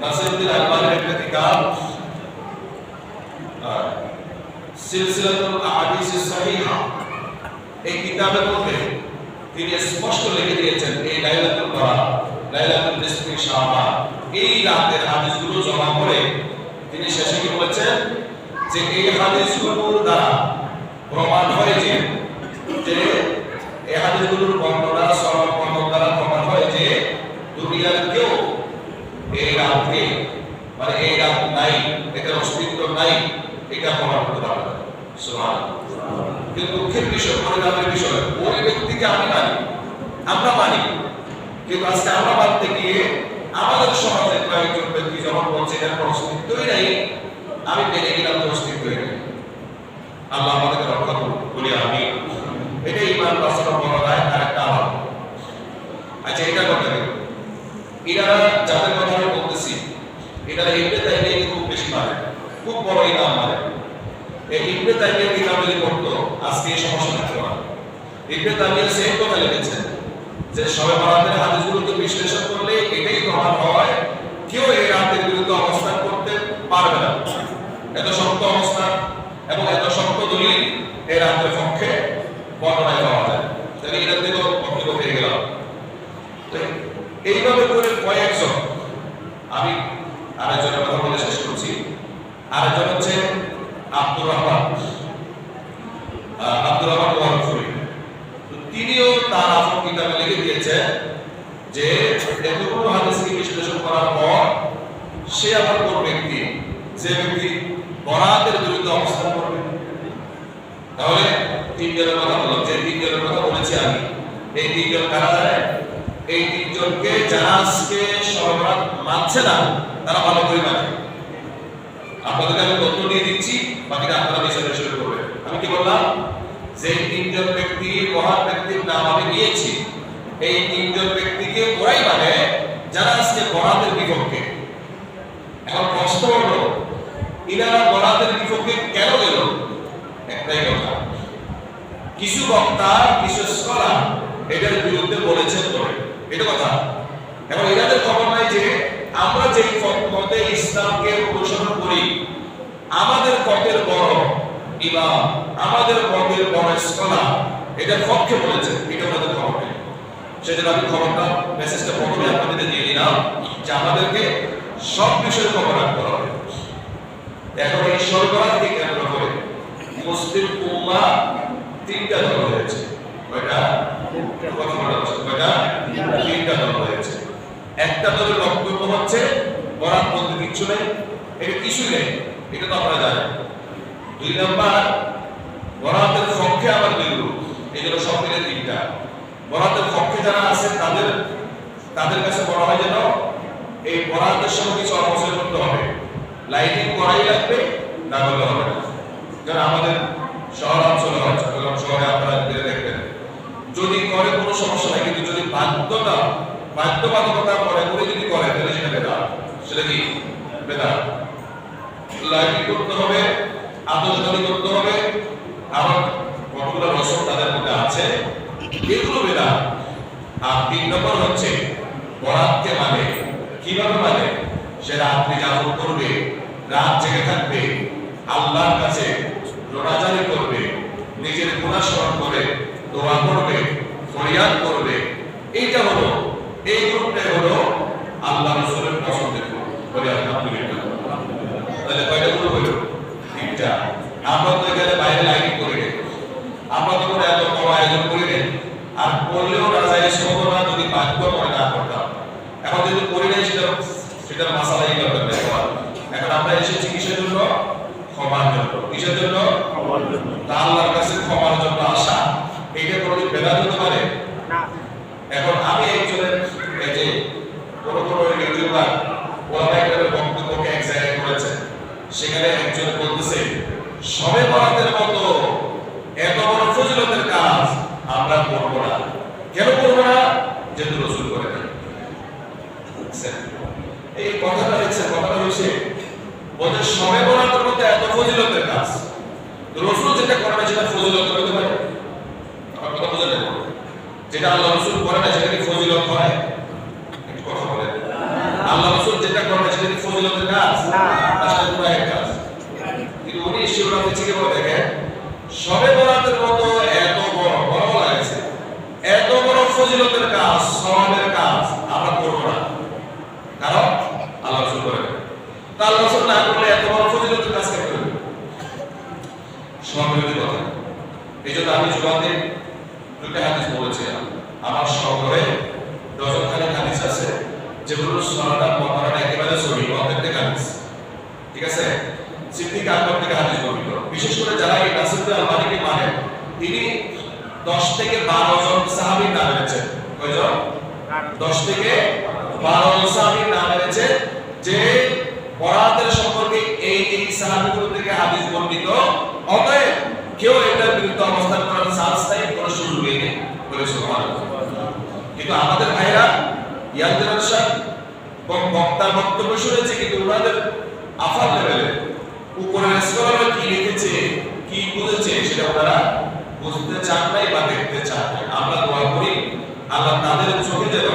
নাসিরউদ্দিন আলবানীর একটা কিতাব সিলসিলাতুল আহাদিস সহিহা, এই কিতাবের মধ্যে তিনি স্পষ্ট লিখে দিয়েছেন এই লাইলাতুল বরাত, লাইলাতুল নিসফি শাবান, এই রাতের হাদিসগুলো জমা করে তিনি শেষে কি বলেছেন যে এই হাদিসগুলোর দ্বারা প্রমাণ হয় যে এই হাদিসগুলোর বর্ণনা সনদ দ্বারা প্রমাণ হয় যে দুনিয়ার কেউ এই রাতে মানে এই রাত নাই, এটার অস্তিত্ব নাই, এটা প্রমাণ করতে পারবে না। সুবহানাল্লাহ। কিন্তু দুঃখের বিষয়, পরিণামের বিষয়, ওই ব্যক্তিকে আমি মানি, আমরা মানি, কিন্তু আজকে আমরা মানতে গিয়ে আমাদের সমাজের কয়েকজন ব্যক্তি যখন বলছে এর অস্তিত্বই নাই, আমি মেনে গেলাম যে অস্তিত্বই নেই। আল্লাহ আমাদেরকে রক্ষা করুন, বলি আমি। এটা ইমান বাস্তব বলা যায় আর একটা আমল। আচ্ছা, এটা কথা কি এনারা যাদের কথা আমি বলতেছি, এনারা ইবনে তাইমিয়া খুব বেশি মানে, খুব বড় ইমাম মানে। এই ইবনে তাইমিয়া কিতাব যদি পড়তো আজকে এই সমস্যা থাকতো না। ইবনে তাইমিয়া সেই কথা লিখেছেন যে শবে বরাতের হাদিসগুলোকে বিশ্লেষণ করলে এটাই প্রমাণ হয় কেউ এই রাতের বিরুদ্ধে অবস্থান করতে পারবে না। এত শক্ত অবস্থান এবং এত শক্ত দলিল এই রাতের পক্ষে বর্ণনায় পাওয়া যায়। তাহলে এটার দিকেও বক্তব্য পেয়ে গেলাম। এইভাবে করে কয়েকজন, আমি আরেকজনের কথা বলে শেষ করছি। আরেকজন হচ্ছে আব্দুর রহমান ওয়ারফুরি। তিনিও তার আপন কিতাবে লিখে দিয়েছেন যে এতগুলো হাদিসকে বিশ্লেষণ করার পর সে আবার কোন ব্যক্তি, যে ব্যক্তি বরাতের বিরুদ্ধে অবস্থান করবে। তাহলে তিনজনের কথা বললাম, যে তিনজনের কথা বলেছি আমি, এই তিনজন কারা জানেন? এই তিনজনকে যারা আজকে সরবরাহ মানছে না তারা ভালো করে মানে। আপনাদেরকে আমি তথ্য দিয়ে দিচ্ছি, বাকিটা আপনারা বিষয় শুরু করবেন। আমি কি বললাম যে তিনজন ব্যক্তি, মহান ব্যক্তির নাম আমি নিয়েছি, এই তিনজন ব্যক্তিকে ওরাই মানে যারা আজকে বরাতের বিপক্ষে। এখন প্রশ্ন হলো ইনারা বরাতের বিপক্ষে কেন গেল? একটাই কথা, কিছু বক্তা, কিছু স্কলার এটার বিরুদ্ধে বলেছেন বলে, এটা কথা। এবং এনাদের খবর নাই যে আমরা যেই পথে ইসলামকে অনুসরণ করি, আমাদের পথের বড় ইমাম, আমাদের পথের বড় স্কলার এটার পক্ষে বলেছে, এটা আমাদের খবর নেই। সেজন্য আমি খবরটা, মেসেজটা প্রথমে আপনাদের দিয়ে দিলাম যে আমাদেরকে সব বিষয়ে খবর রাখতে হবে। এখন এই সরবরাহকে কেন্দ্র করে মুসলিম উম্মাহ তিনটা দল হয়েছে। কয়টা? কথা বলা হচ্ছে কয়টা? তিনটা দল হয়েছে। একটা দলের বক্তব্য হচ্ছে বরাত বলতে কিচ্ছু নেই, এটা কিছুই নেই, এটা তো আপনারা জানেন। দুই নাম্বার, বরাতের পক্ষে আবার দুই গ্রুপ, এই জন্য সব মিলে তিনটা। বরাতের পক্ষে যারা আছে তাদের কাছে বলা হয় যেন এই বরাতের সময় কিছু অপচয় করতে হবে, লাইটিং করাই লাগবে, না করলে হবে না। যারা আমাদের শহরাঞ্চলে হয়, চট্টগ্রাম শহরে আপনারা দেখবেন, যদি করে কোনো সমস্যা নাই, কিন্তু যদি বাধ্যবাধকতা করে যদি করে তাহলে সেটা বেদাত। সেটা কি বেদাত? লাইটিং করতে হবে, আতশবাজি করতে হবে, আবার কতগুলো রসম তাদের মধ্যে আছে, এগুলো বেদাত। আর তিন নম্বর হচ্ছে বরাতকে মানে কিভাবে মানে? সে রাত্রি জাগরণ করবে, রাত জেগে থাকবে, আল্লাহর কাছে রোনাজারি করবে, নিজের গুনাহ স্মরণ করে দোয়া করবে, ফরিয়াদ করবে। এইটা হলো, এই গ্রুপটাই হলো আল্লাহ রাসূলের পছন্দের গ্রুপ। বলি আলহামদুলিল্লাহ। তাহলে কয়টা গ্রুপ হলো? তিনটা। আমরা তো এখানে বাইরে লাইটিং করি না, আমরা তো কোনো এত বড় আয়োজন করি না, আর করলেও না যায় শোভো না যদি বাধ্য করে না করতাম। এখন যদি করি নাই সেটার মাসালাই ব্যাপার দেখো। এখন আমরা এসেছি কিসের জন্য? ক্ষমার জন্য। কিসের জন্য? ক্ষমার জন্য। আল্লাহর কাছে ক্ষমার জন্য আসা, এইটা কোনোদিন বেদাত হতে পারে না। এখন আমি একজনের এই যে কোন ইউটিউবার ওলামা ইকরামের বক্তব্যকে এক জায়গায় করেছে, সেখানে একজন বলতেছে শবে বরাতের মতো এত বড় ফজিলতের কাজ আমরা করব না। কেন করব না? যেহেতু রাসূল করে নাই। এই কথাটা দেখছেন, কথাটা হচ্ছে বলে শবে বরাতের মতো এত ফজিলতের কাজ রাসূল যেটা করে না সেটা ফজিলত হতে পারে? কথা বুঝেন না? যেটা আল্লাহ রাসূল করে না সেটা কি ফজিলত হয়? একটু কথা বলেন। আল্লাহ রাসূল যেটা করে না সেটা কি দিচ্ছি কি বলে দেখেন, সবে বরাতের মতো এত বড় বড় লাগছে, এত বড় ফজিলতের কাজ, সওয়াবের কাজ আমরা করব না, কারণ আল্লাহ রাসূল করে। তা আল্লাহ রাসূল না করলে এত বড় ফজিলতের কাজ কে করবে? সমাবের কথা। এইজন্য আমি জুমাতে দুটো হাদিস বলেছিলাম, আমার সংগ্রহে ডজনখানেক হাদিস আছে যেগুলো সনদ মুবারক একেবারে সহিহ অথেন্টিক হাদিস। ঠিক আছে, সিদ্দিক আকবর থেকে হাদিস বর্ণিত। বিশেষ করে যারা এই নাসিরুদ্দিন আলবানীকে মানেন, তিনি 10 থেকে 12 জন সাহাবীর নাম এনেছেন। কয়জন? 10 থেকে 12 জন সাহাবীর নাম এনেছেন যে বরাতের সম্পর্কে এই সাহাবীগুলো থেকে হাদিস বর্ণিত। অতএব কেউ এটার বিরুদ্ধে অবস্থান করার চান্স নাই, কোনো সুযোগ নেই বলে সুবহানাল্লাহ। কিন্তু আমাদের ভাইরা ইয়াং জেনারেশন বক্তার বক্তব্য শুনেছে, কিন্তু ওনাদের আফার লেভেলে উপরের স্কলাররা কি লিখেছে, কি বুঝেছে সেটা ওনারা বুঝতে চান নাই বা দেখতে চান নাই। আমরা দোয়া করি আল্লাহ তাদের চোখে যেন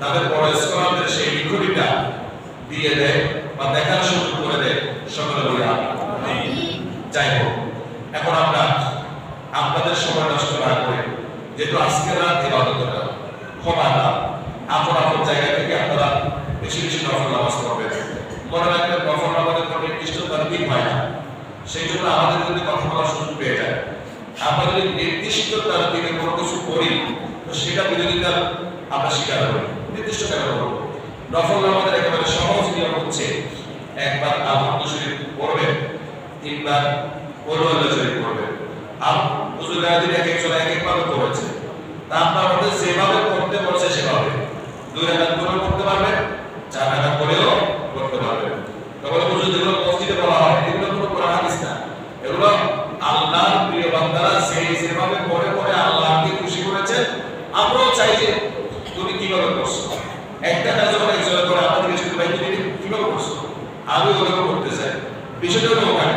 তাদের বড় স্কলারদের সেই লিখনিটা দিয়ে দেয় বা দেখার সুযোগ করে দেয়। সকলে বলি আমিন। যাই হোক, এখন আমরা আপনাদের সময় নষ্ট না করে, যেহেতু আজকের রাত ইবাদতের রাত, ক্ষমা না, আপন আপন জায়গা থেকে আপনারা বেশি বেশি নফল নামাজ পড়বেন। মনে রাখবেন নফল নামাজের কোনো নির্দিষ্ট তারতিব হয় না, সেই জন্য আমাদের যদি কথা বলার সুযোগ পেয়ে যায়, আমরা যদি নির্দিষ্ট তারতিবে কোনো কিছু করি তো সেটা বিরোধিতার আমরা স্বীকার করি। নির্দিষ্ট কেন করবো? নফল নামাজের একেবারে সহজ নিয়ম হচ্ছে একবার আল্লাহু শরীফ পড়বেন, তিনবার কোরআনুল শরীফ পড়বেন। আর হুজুরাদি এক একজন এক এক ভাবে পড়েছে, তা আপনার মধ্যে যেভাবে পড়তে বলছে সেভাবে 2 রাকাত করে পড়তে পারবেন, 4 রাকাত করেও পড়তে পারবেন। তখন হুজুর যেগুলো মসজিদে বলা হয় এগুলো কোনো কোরআন হাদিস না, এগুলো আল্লাহর প্রিয় বান্দারা যেভাবে পড়ে পড়ে আল্লাহকে খুশি করেছেন। আমরাও চাই যে তুমি কিভাবে করছো, একটা কাজ যখন একজন করে আমাদের কাছে ভাই তুমি কিভাবে করছো, আমি ওভাবে করতে চাই, বিষয়টা হলো ওখানে।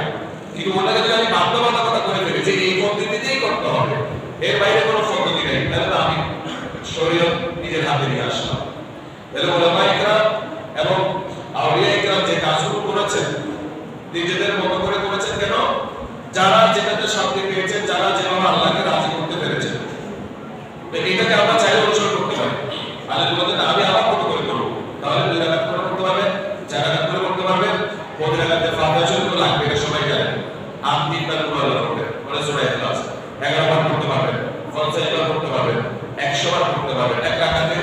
কিন্তু ওনাকে যদি আমি বাধ্যবাধকতা করে ফেলি যে এই পদ্ধতিতেই করতে হবে, এর বাইরে কোনো পদ্ধতি নেই, তাহলে আমি শরীয়ত নিজের হাতে নিয়ে আসলাম। তাহলে ওলামা ইকরাম এবং আউলিয়া ইকরাম যে কাজগুলো করেছেন নিজেদের মতো করে করেছেন। কেন? যারা যেটাতে শান্তি পেয়েছেন, যারা যেভাবে আল্লাহকে রাজি করতে পেরেছেন, এটাকে আমরা চাইলে অনুসরণ করতে পারি। আলেম বলতেন আমি আমার মতো করে করবো, তাহলে 2 রাকাত করে করতে পারবেন, 4 রাকাত করে করতে পারবেন। প্রতি রাকাতে ফাতিহা শরীফ লাগবে, এটা সবাই জানেন। আর 3 বার কোরআন পড়বেন, মানে সূরা ইখলাস 11 বার পড়তে পারবেন, 50 বার পড়তে পারবেন, 100 বার পড়তে পারবেন। এক রাকাতে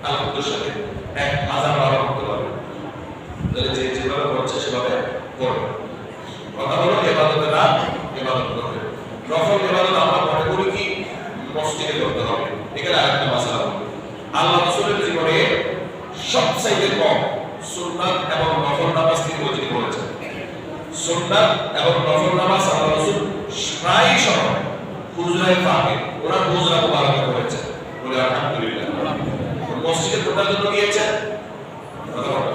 আল্লাহর সাথে 1000 বার পড়তে পারবেন। তাহলে যেভাবে পড়ছে সেভাবে পড়বেন। কথা হলো ইবাদতের রাত ইবাদত করবে। নফল ইবাদত আমরা মনে করি কি মসজিদে করতে হবে, এখানে আরেকটা মাসআলা হবে। আল্লাহ রাসূলের জীবনে সবচেয়ে কম সুন্নাত এবং নফল নামাজ তিনি ওয়াজিব করেছেন। সুন্নাত এবং নফল নামাজ আল্লাহ রাসূল প্রায় সময় হুজরায়ে পাকে ওনার হুজরা মুবারক করেছেন। বলে আলহামদুলিল্লাহ। মসজিদে কোথার জন্য গিয়েছেন?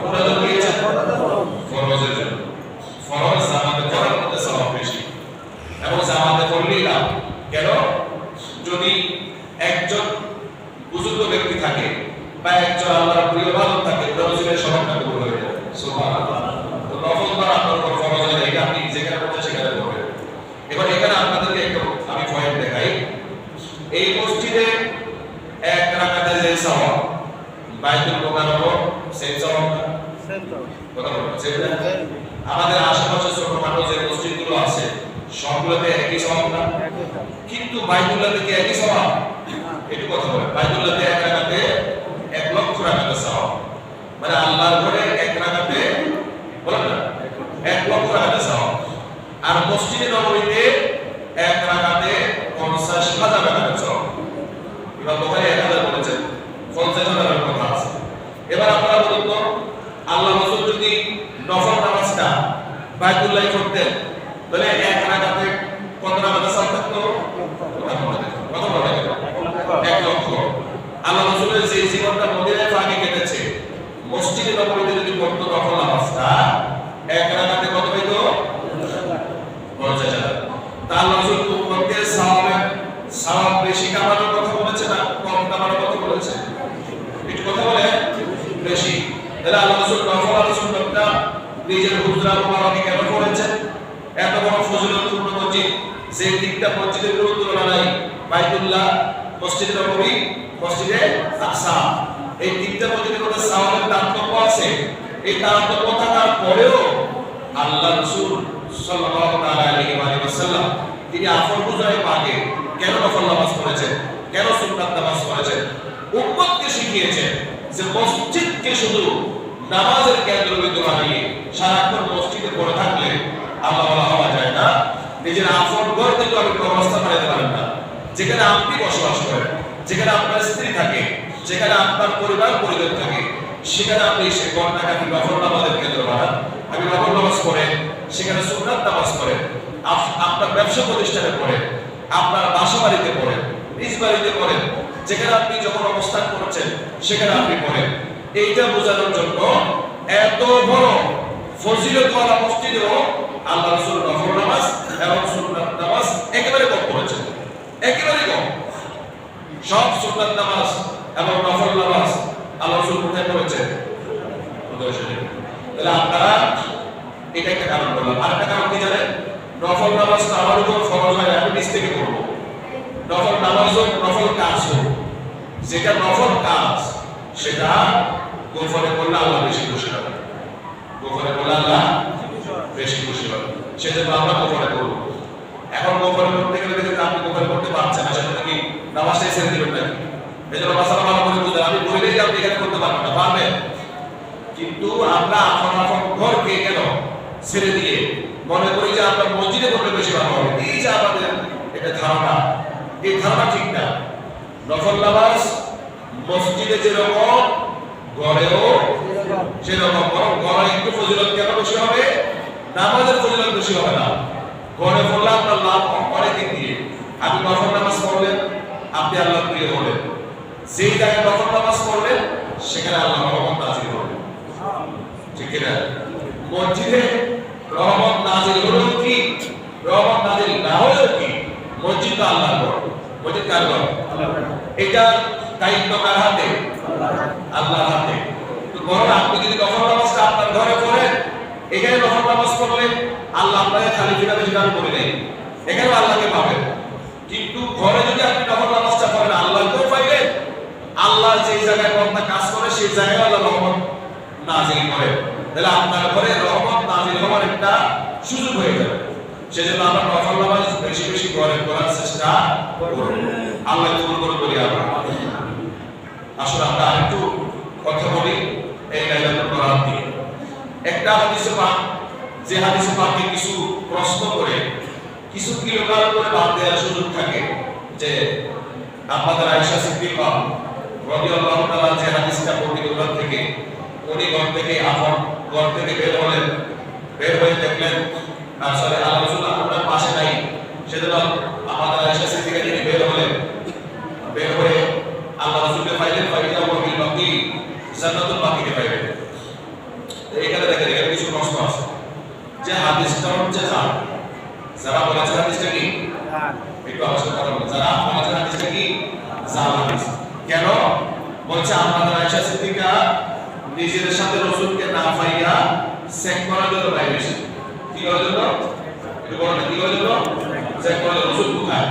কোথার জন্য গিয়েছেন? ফরজের জন্য। ফরজ জামাতে পড়ার মধ্যে সওয়াব বেশি, এবং জামাতে পড়লেই লাভ। কেন? যদি একজন বুজুর্গ ব্যক্তি থাকে বা একজন আল্লাহর প্রিয় বান্দা থাকে, রসুলের সবটা কবুল হয়ে যাবে। সুবহানাল্লাহ। তো নফল পড়া আপনার উপর ফরজ হয়ে যায়, এটা আপনি যেখানে পড়ছেন সেখানে পড়বেন। এবার এখানে আপনাদেরকে একটু আমি পয়েন্ট দেখাই। এই মসজিদে 1 রাকাতে যে সওয়াব, বাইতুল মুকাররম সেই সওয়াবটা কথা বলছেন না? আমাদের আশেপাশে ছোটখাটো যে মসজিদগুলো আছে সবগুলোতে একই সওয়াব না, কিন্তু বাইতুল্লাহতে কি একই সওয়াব? একটু কথা বলেন। বাইতুল্লাহতে 1 রাকাতে 1 লক্ষ রাকাতে সওয়াব, মানে আল্লাহর ঘরে 1 রাকাতে বলেন না 1 লক্ষ রাকাতে সওয়াব। আর মসজিদে নববীতে 1 রাকাতে 50,000 রাকাতে সওয়াব। ইমাম বুখারী 1000 বলেছেন, 50,000 এর কথা আছে। এবার আপনারা বলুন তো, আল্লাহ রাসূল যদি নফল নামাজটা বাইতুল্লাহে পড়তেন তাহলে 1 রাকাতে কত রাকাতে সওয়াব থাকতো? কত বলেন? 1 লক্ষ। আল্লাহ রাসূলের যে জীবনটা মদিনায় পাকে কেটেছে, মসজিদে নববীতে যদি পড়তো নফল নামাজটা 1 রাকাতে কত হইতো? 50,000। তা আল্লাহ রাসূল উম্মতকে সওয়াব বেশি কামানোর কথা বলেছে না কম কামানোর কথা বলেছে? একটু কথা বলে বেশি। তাহলে আল্লাহ রাসূল নফল আর সুন্নাতটা নিজের হুজরা মুবারকে কেন করেছেন? এত বড় ফজিলতপূর্ণ মসজিদ, যে তিনটা মসজিদের কোনো তুলনা নাই, বাইতুল্লাহ, মসজিদে নববী, মসজিদে আকসা। এই তিনটা মসজিদের মধ্যে সাওয়াবের তারতম্য আছে। এই তারতম্য থাকার পরেও আল্লাহ রাসূল সাল্লাল্লাহু আলাইহি ওয়াসাল্লাম তিনি আফর বুঝাই পাকে কেন নফল নামাজ পড়েছেন, কেন সুন্নাত নামাজ পড়েছেন, উম্মতকে শিখিয়েছেন যে মসজিদকে শুধু নামাজের কেন্দ্রবিন্দু বানিয়ে সারাক্ষণ মসজিদে পড়ে থাকলে আল্লাহ ওয়ালা হওয়া যায় না। নিজের আফর ঘর থেকে আপনি অবস্থা বানাতে পারেন না। যেখানে আপনি বসবাস করেন, যেখানে আপনার স্ত্রী থাকে, যেখানে আপনার পরিবার পরিজন থাকে, সেখানে আপনি সে ঘরটাকে নফল নামাজের কেন্দ্র বানান। আপনি নফল নামাজ পড়েন, সেখানে সুন্নাত নামাজ পড়েন, আপনার ব্যবসা প্রতিষ্ঠানে পড়েন, আপনার বাসা বাড়িতে পড়েন, নিজ বাড়িতে পড়েন, যেখানে আপনি যখন অবস্থান করছেন সেখানে আপনি পড়েন। এইটা বোঝানোর জন্য এত বড় ফজিলতওয়ালা মসজিদেও আল্লাহ রাসূল নফল নামাজ এবং সুন্নাত নামাজ একেবারে কম করেছেন, একেবারে কম। সব সুন্নাত নামাজ এবং নফল নামাজ আল্লাহ রাসূল কোথায় করেছেন? তাহলে আপনারা এটা একটা কারণ বললাম। আরেকটা কারণ কি জানেন? নফল নামাজটা আমার উপর ফরজ হয়, আমি নিজ থেকে করব। নফল নামাজ হোক, নফল কাজ হোক, যেটা নফল কাজ সেটা গোপনে করলে আল্লাহ বেশি খুশি হবে। গোপনে করলে আল্লাহ বেশি খুশি হবে, সেজন্য আমরা গোপনে করব। এখন গোপনে করতে গেলে দেখেন আপনি গোপনে করতে পারছেন না, সেটা কি নামাজটাই ছেড়ে দিবেন নাকি? এই জন্য মাসালা ভালো করে বুঝলেন, আমি বলেই যে আপনি এখানে করতে পারবেন না, পারবেন। কিন্তু আমরা আপন আপন ঘরকে কেন ছেড়ে দিয়ে মনে করি যে আপনার মসজিদে করলে বেশি ভালো হবে। এই যে আমাদের এটা ধারণা, এই ধারণা ঠিক না। নফল নামাজ মসজিদে যেরকম ঘরেও সেরকম, বরং ঘরে একটু ফজিলত কেন বেশি হবে? নামাজের ফজিলত বেশি হবে না। ঘরে পড়লে আপনার লাভ অনেক দিক দিয়ে। আপনি নফল নামাজ পড়লেন, আপনি আল্লাহর প্রিয় হলেন। যেই জায়গায় নফল নামাজ পড়লেন সেখানে আল্লাহ রহমত নাজিল হবে, ঠিক কিনা? মসজিদে রহমত নাজিল হলেও কি, রহমত নাজিল না হলেও কি, মসজিদ তো আল্লাহর ঘর। মসজিদ কার ঘর? এটার দায়িত্ব কার হাতে? আল্লাহর হাতে। তো বরং আপনি যদি নফল নামাজটা আপনার ঘরে পড়েন, এখানে নফল নামাজ পড়লেন, আল্লাহ আপনাকে খালি ফিরাবে সেটা করে দেয়, এখানেও আল্লাহকে পাবেন। কিন্তু ঘরে যদি আপনি নফল নামাজটা পড়েন, আল্লাহকেও পাইলেন, আল্লাহ যেই জায়গায় বান্দা কাজ করে সেই জায়গায় আল্লাহ রহমত নাজিল করে। তাহলে আপনার ঘরে রহমত নাজিল হওয়ার একটা সুযোগ হয়ে যাবে। সেজন্য আমরা নফল নামাজ বেশি বেশি ঘরে পড়ার চেষ্টা করব। আল্লাহ কবুল করে বলি আমরা। আসলে আমরা আরেকটু কথা বলি এই লাইলাতুল কদর নিয়ে। একটা হাদিসে পাক, যে হাদিসে পাকে কিছু প্রশ্ন করে কিছু কিলোমিটার করে বাদ দেওয়ার সুযোগ থাকে, যে আমাদের আয়েশা সিদ্দিকা রাদিয়াল্লাহু তাআলা যে হাদিসটা বর্ণিত ওনার থেকে, উনি ঘর থেকে বের হলেন, বের হয়ে দেখলেন আসলে আল্লাহ রাসূল আপনার পাশে নাই। সেজন্য আমাদের আয়েশা সিদ্দিকা তিনি বের হলেন, বের হয়ে আল্লাহ রাসূলকে পাইলেন, ফাইদা ওয়া বিল বাকি জান্নাতুল বাকিকে পাইলেন। এখানে দেখেন, এখানে কিছু প্রশ্ন আছে যে হাদিসটা হচ্ছে যারা বলেছে হাদিসটা কি, একটু আলোচনা কথা বলুন। যারা বলেছে হাদিসটা কি জাল হাদিস, কেন বলছে? আমাদের আয়েশা সিদ্দিকা নিজের সাথে রাসূলকে না পাইয়া চেক করার জন্য বাইরে এসেছে। কি করার জন্য? একটু বলেন, কি করার জন্য? চেক করার জন্য। রাসূল কোথায়?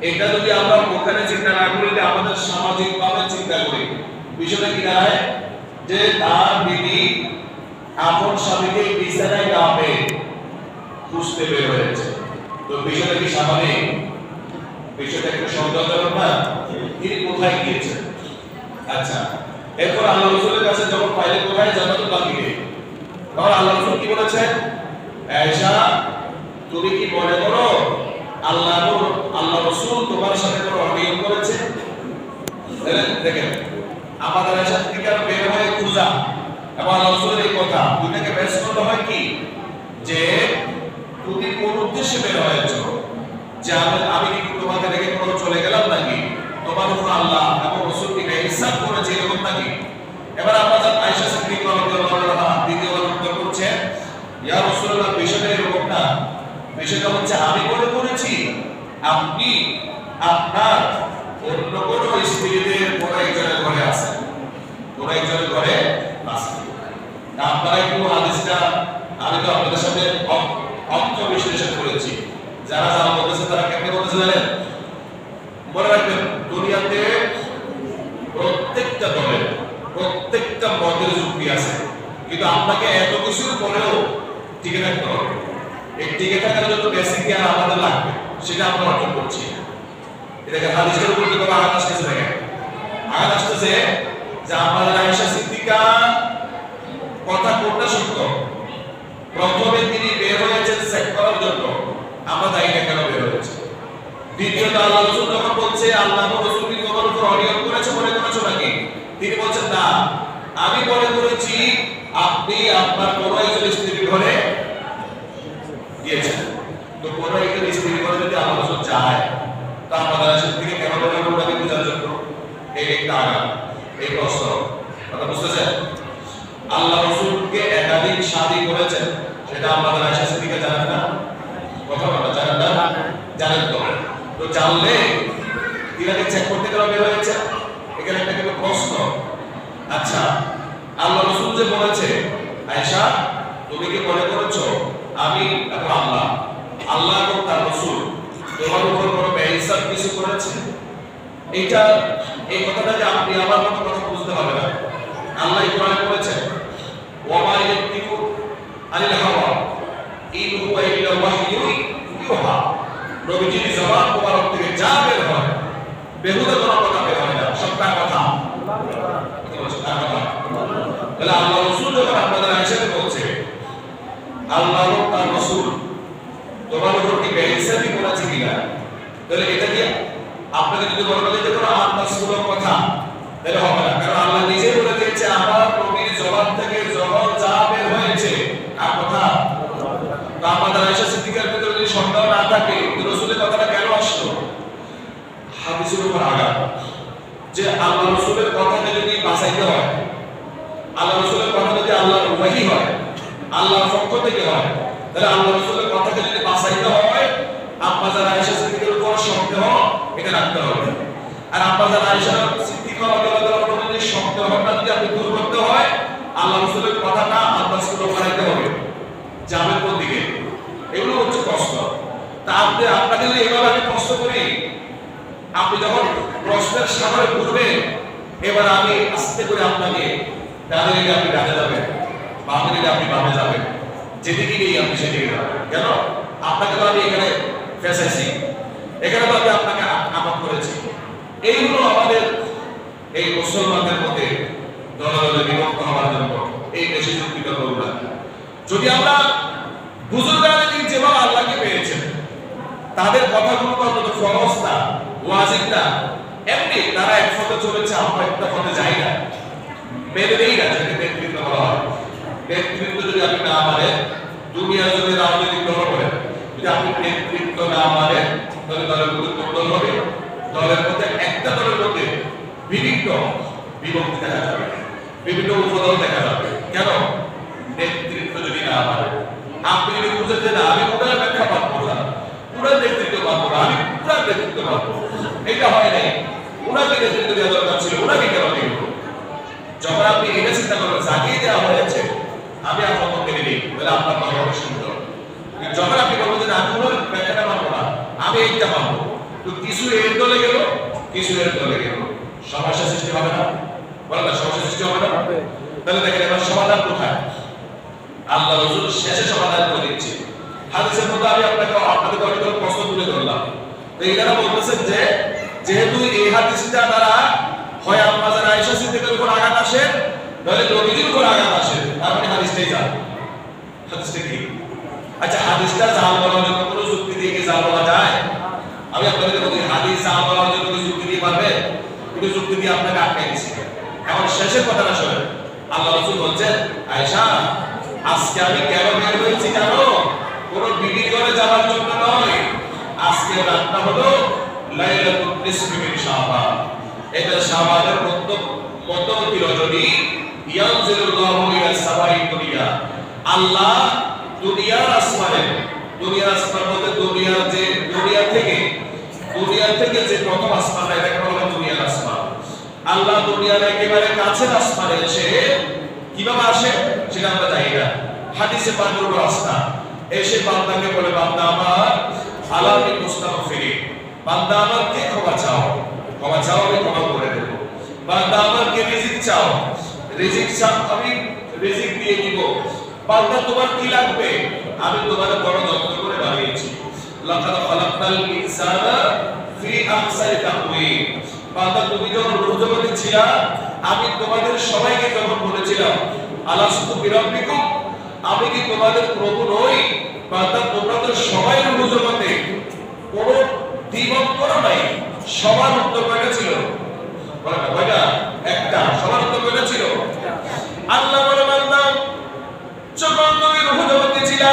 এটা যদি আমরা ওখানে চিন্তা না করি, আমাদের সামাজিক ভাবে চিন্তা করি, বিষয়টা কি দাঁড়ায়? যে তার বিবি আপন স্বামীকে বিছানায় না পেয়ে খুঁজতে বের হয়েছে। তো বিষয়টা কি স্বাভাবিক? বিষয়টা একটু সন্দেহজনক না? তিনি কোথায় গিয়েছেন? আচ্ছা, এরপর আল্লাহ রাসূলের কাছে যখন পাইলেন কোথায়? জান্নাতুল বাকিতে। তখন আল্লাহ রাসূল কি বলেছেন? আয়েশা, তুমি কি মনে করো আল্লাহ রাসূল তোমার সাথে কোনো অনিয়ম করেছে? দেখেন, আমাদের আয়েশা থেকে বের হয়ে খুঁজা এবং আল্লাহ রাসূলের এই কথা দুটাকে বেশ করতে হয় কি, যে তুমি কোন উদ্দেশ্যে বের হয়েছো? যে আমি কি তোমাকে রেখে কোনো চলে গেলাম নাকি? তোমার উপর আল্লাহ এবং রাসূল কি ইহসান করেছে এরকম নাকি? এবার আমরা আয়েশা সিদ্দিকা রাদিয়াল্লাহু আনহা দ্বিতীয়বার উত্তর করছেন, ইয়া রাসূলুল্লাহ, বিষয়টা এরকম না। বিষয়টা হচ্ছে আমি মনে করেছি আপনি আপনার অন্য কোনো স্ত্রীদের কোনো একজনের ঘরে আছেন, কোনো একজনের ঘরে আছেন। আপনারা একটু হাদিসটা, আমি তো আপনাদের সাথে অর্থ বিশ্লেষণ করেছি। যারা যা বলতেছে তারা কেমনে বলতেছে জানেন? মনে রাখবেন, দুনিয়াতে প্রত্যেকটা দলের প্রত্যেকটা মতের যুক্তি আছে, কিন্তু আপনাকে এত কিছুর পরেও টিকে থাকতে হবে। এই টিকে থাকার জন্য বেসিক জ্ঞান আমাদের লাগবে, সেটা আমরা অর্জন করছি। এটাকে হাদিসের উপর কিভাবে আঘাত আসতেছে দেখেন। আঘাত আসতেছে যে আমাদের আয়েশা সিদ্দিকা কথা কোনটা সত্য। প্রথমে তিনি বের হয়েছেন চেক করার জন্য, আমরা জানি না কেন বের হয়েছে। দ্বিতীয়ত আল্লাহ রাসূল যখন বলছে আল্লাহ রাসূল কি তোমার উপর অনিয়ম করেছে মনে করেছো নাকি, তিনি বলছেন না, আমি মনে করেছি আপনি আপনার কোন একজন স্ত্রীর ঘরে গিয়েছেন। তো কোন একজন স্ত্রীর ঘরে যদি আল্লাহ রাসূল চায়, তা আমাদের আয়েশা সিদ্দিকা কেন বের হলো নাকি বোঝার জন্য। এই একটা আঘাত, এই প্রশ্ন কথা বুঝতেছেন? আল্লাহ রাসূলকে একাধিক শাদী করেছেন, সেটা আমাদের আয়েশা সিদ্দিকা জানেন না? কথা বলা জানেন না? জানেন তো? তো জানলে ইরাকে চেক করতে গেলে বের হয়েছে, এখানে একটা কিন্তু প্রশ্ন। আচ্ছা, আল্লাহ রাসূল যে বলেছে আয়েশা তুমি কি মনে করেছো আমি এবং আল্লাহ এবং তার রাসূল তোমার উপর কোনো বেইনসাফ কিছু করেছে? এইটা এই কথাটা যে আপনি আমার মতো কথা বুঝতে হবে না। আল্লাহ কোরআনে বলেছেন ওয়া মা ইয়াতিকু আনিল হাওয়া ইন হুয়া ইল্লা ওয়াহয়ু ইউহা। নবীজি জবান মুবারক থেকে যা বের হয় বেহুদা কোনো কথা বের হয় না, সত্য কথা। তাহলে আল্লাহ রাসূল যখন আপনাদের আয়েশাকে বলছে আল্লাহ এবং তার রাসূল তোমার উপর কি বেইনসাফি করেছে কিনা, তাহলে এটা কি আপনাকে যদি বলা হয় যে কোনো আত্মসুলভ কথা, তাহলে হবে না। কারণ আল্লাহ নিজে বলে দিয়েছে আমার নবীর জবান থেকে যখন যা বের হয়েছে আর কথা। তো আমাদের আয়েশা সিদ্দিকার ভিতরে যদি সন্দেহ না থাকে রাসূলের কথাটা কেন আসলো? হাদিসের উপর আঘাত, যে আল্লাহ রাসূলের কথাকে যদি বাঁচাইতে হয়, আল্লাহ রাসূলের কথা যদি আল্লাহর ওহী হয়, আল্লাহর পক্ষ থেকে হয়, তাহলে আল্লাহ রাসূলের কথাকে যদি বাঁচাইতে হয় আমাদের আয়েশা সিদ্দিকার উপর সন্দেহ এটা রাখতে হবে। আর আমাদের আয়েশা সিদ্দিকা রাদিয়াল্লাহু আনহা যদি সন্দেহটা যদি আপনি দূর করতে হয়, আল্লাহ রাসূলের কথাটা আল্লাহ সুবহানাহু বানাইতে হবে, যাবে কোন দিকে। এগুলো হচ্ছে প্রশ্ন। তা আপনাকে যদি এভাবে আমি প্রশ্ন করি, আপনি যখন প্রশ্নের সামনে ঘুরবেন, এবার আমি আস্তে করে আপনাকে ডানে দিকে আপনি ডানে যাবেন, বামে দিকে আপনি বামে যাবেন, যেদিকে গিয়ে আপনি সেদিকে যাবেন। কেন? আপনাকে তো আমি এখানে ফেসাইছি, এখানে তো আমি আপনাকে আঘাত করেছি। এইগুলো আমাদের এই মুসলমানদের মধ্যে দলে দলে বিভক্ত হওয়ার জন্য এই বেশি যুক্তিটা করুন। যদি আমরা বুজুর্গানে যেভাবে আল্লাহকে পেয়েছেন তাদের কথাগুলো অন্তত ফরজ না, ওয়াজিব না, এমনি তারা এক পথে চলেছে, আমরা একটা পথে যাই না, মেনে নেই না, যাকে নেতৃত্ব বলা হয়। নেতৃত্ব যদি আপনি না মানেন, দুনিয়া যদি রাজনৈতিক দল করেন, যদি আপনি নেতৃত্ব না মানেন, তাহলে দলের মধ্যে কোন্দল হবে, দলের মধ্যে একটা দলের মধ্যে বিভিন্ন বিভক্তি দেখা যাবে, বিভিন্ন উপদল দেখা যাবে। কেন? নেতৃত্ব যদি না মানে। আপনি যদি বুঝেন যে না আমি পুরা ব্যাখ্যা পাবো না, পুরা নেতৃত্ব পাবো না, আমি পুরা নেতৃত্ব পাবো, এটা হয় নাই। ওনাকে নেতৃত্ব দেওয়া দরকার ছিল, ওনাকে কেন দিল? যখন আপনি এটা চিন্তা করবেন জাগিয়ে দেওয়া হয়েছে, আমি আপনার পক্ষে নিই, তাহলে আপনার কথা হবে সুন্দর। যখন আপনি বলবেন যে আমি কোনো ব্যাখ্যাটা পাবো না, আমি এইটা পাবো, তো কিছু এর দলে গেল, কিছু এর দলে গেল, সমস্যা সৃষ্টি হবে না? বলে না সমস্যা সৃষ্টি হবে না? তাহলে দেখেন এবার সমাধান কোথায়? আল্লাহ রাসূল শেষে সমাধান করে দিচ্ছে। হাদিসের মধ্যে আমি আপনাদের অনেকগুলো প্রশ্ন তুলে ধরলাম। তো এরা বলতেছেন যে যেহেতু এই হাদিসটা দ্বারা হয় আমাদের আয়েশা সিদ্দিকার উপর আঘাত আসে, নইলে নবীজির উপর আঘাত আসে, তার মানে হাদিসটাই জাল। হাদিসটা কি? আচ্ছা, হাদিসটা জাল বলার জন্য কোনো যুক্তি দিয়ে কি জাল বলা যায়? আমি আপনাদের বলি হাদিস জাল বলার জন্য কোনো যুক্তি দিয়ে পারবে? কোনো যুক্তি দিয়ে আপনাকে আটকাই দিচ্ছে। এখন শেষের কথাটা শোনেন। আল্লাহ রাসূল বলছেন আয়েশা আজকে আমি কেন বের হয়েছি জানো? কোনো বিবির ঘরে যাওয়ার জন্য নয়, আজকে রাতটা হলো লাইলাতুল নিসফি মিন শাবান। এটা শাবানের মধ্যবর্তী রজনী। ইয়ানজিলুল্লাহু ইলা সামাই দুনিয়া, আল্লাহ দুনিয়ার আসমানে, দুনিয়ার আসমান বলতে দুনিয়া থেকে যে প্রথম আসমান, এটাকে বলা হয় দুনিয়ার আসমান। আল্লাহ দুনিয়ার একেবারে কাছের আসমানে এসে কিভাবে আসে সেটা আমরা জানি না, হাদিসে পাক করব রাস্তা। এসে বান্দাকে বলে, বান্দা আমার আলামি মুস্তাগফিরি, বান্দা আমাকে ক্ষমা চাও, ক্ষমা চাও আমি ক্ষমা করে দেব। বান্দা আমাকে রিজিক চাও, রিজিক চাও আমি রিজিক দিয়ে দিব। বান্দা তোমার কি লাগবে, আমি তোমার বড় যত্ন করে বানিয়েছি। লাকাদ খালাকনাল ইনসানা ফি আহসানি তাকওয়িম। বান্দা তুমি যখন রুজগতে ছিলা, আমি তোমাদের সবাইকে যখন বলেছিলাম আলাস্তু বিরাব্বিকুম, আমি কি তোমাদের প্রভু নই? বান্দা তোমরা তো সবাই রুজগতে, কোন দ্বিমত করো নাই, সবার উত্তর কয়টা ছিল? বলে না কয়টা? একটা। সবার উত্তর কয়টা ছিল? আল্লাহ বলে, বান্দা যখন তুমি রুজগতে ছিলা,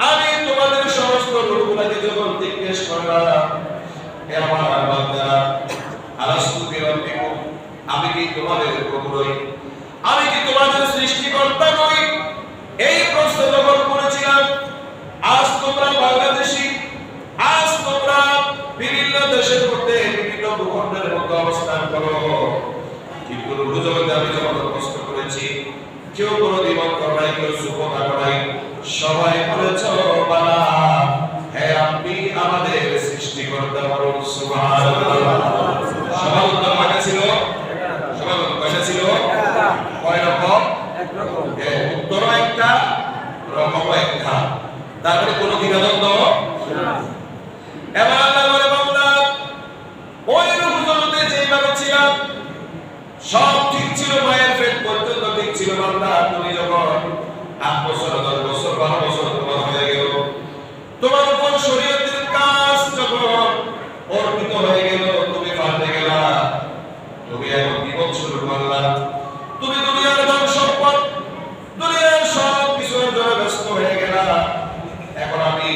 আমি তোমাদের সমস্ত রূহগুলোকে যখন জিজ্ঞেস করলাম, হে আমার বান্দারা, আলাস্তু বিরাব্বিকুম, আমি কি তোমাদের প্রভু নই? আমি কি তোমাদের সৃষ্টিকর্তা নই? এই প্রশ্ন যখন করেছিলাম, আজ তোমরা বাংলাদেশী, আজ তোমরা বিভিন্ন দেশের মধ্যে বিভিন্ন ভূখণ্ডের মধ্যে অবস্থান করো, কিন্তু রুজগতে আমি যখন প্রশ্ন করেছি, কেউ কোনো দ্বিমত করে নাই, কেউ সুপথা করে নাই, সবাই বলেছ বালা, হে আপনি আমাদের সৃষ্টিকর্তা, বলুন সুবহানাল্লাহ। সবার উত্তর কয়টা ছিল? সবার উত্তর কয়টা ছিল? কয় রকম? উত্তরও একটা, রকমও একটা, তারপরে কোনো দ্বিধাদ্বন্দ্ব না। এবার আল্লাহ বলে, বান্দা ওই রুজগতে যেভাবে ছিলাম সব ঠিক ছিল, মায়ের পেট পর্যন্ত ঠিক ছিল। বান্দা তুমি যখন 8 বছর 10 বছর 12 বছর তোমার হয়ে গেল, তোমার উপর শরীয়তের কাজ যখন অর্পিত হয়ে গেল, তুমি পাল্টে গেলা, তুমি এখন জীবন শুরু করলা, তুমি দুনিয়ার ধন সম্পদ, দুনিয়ার সব কিছুর জন্য ব্যস্ত হয়ে গেলা। এখন আমি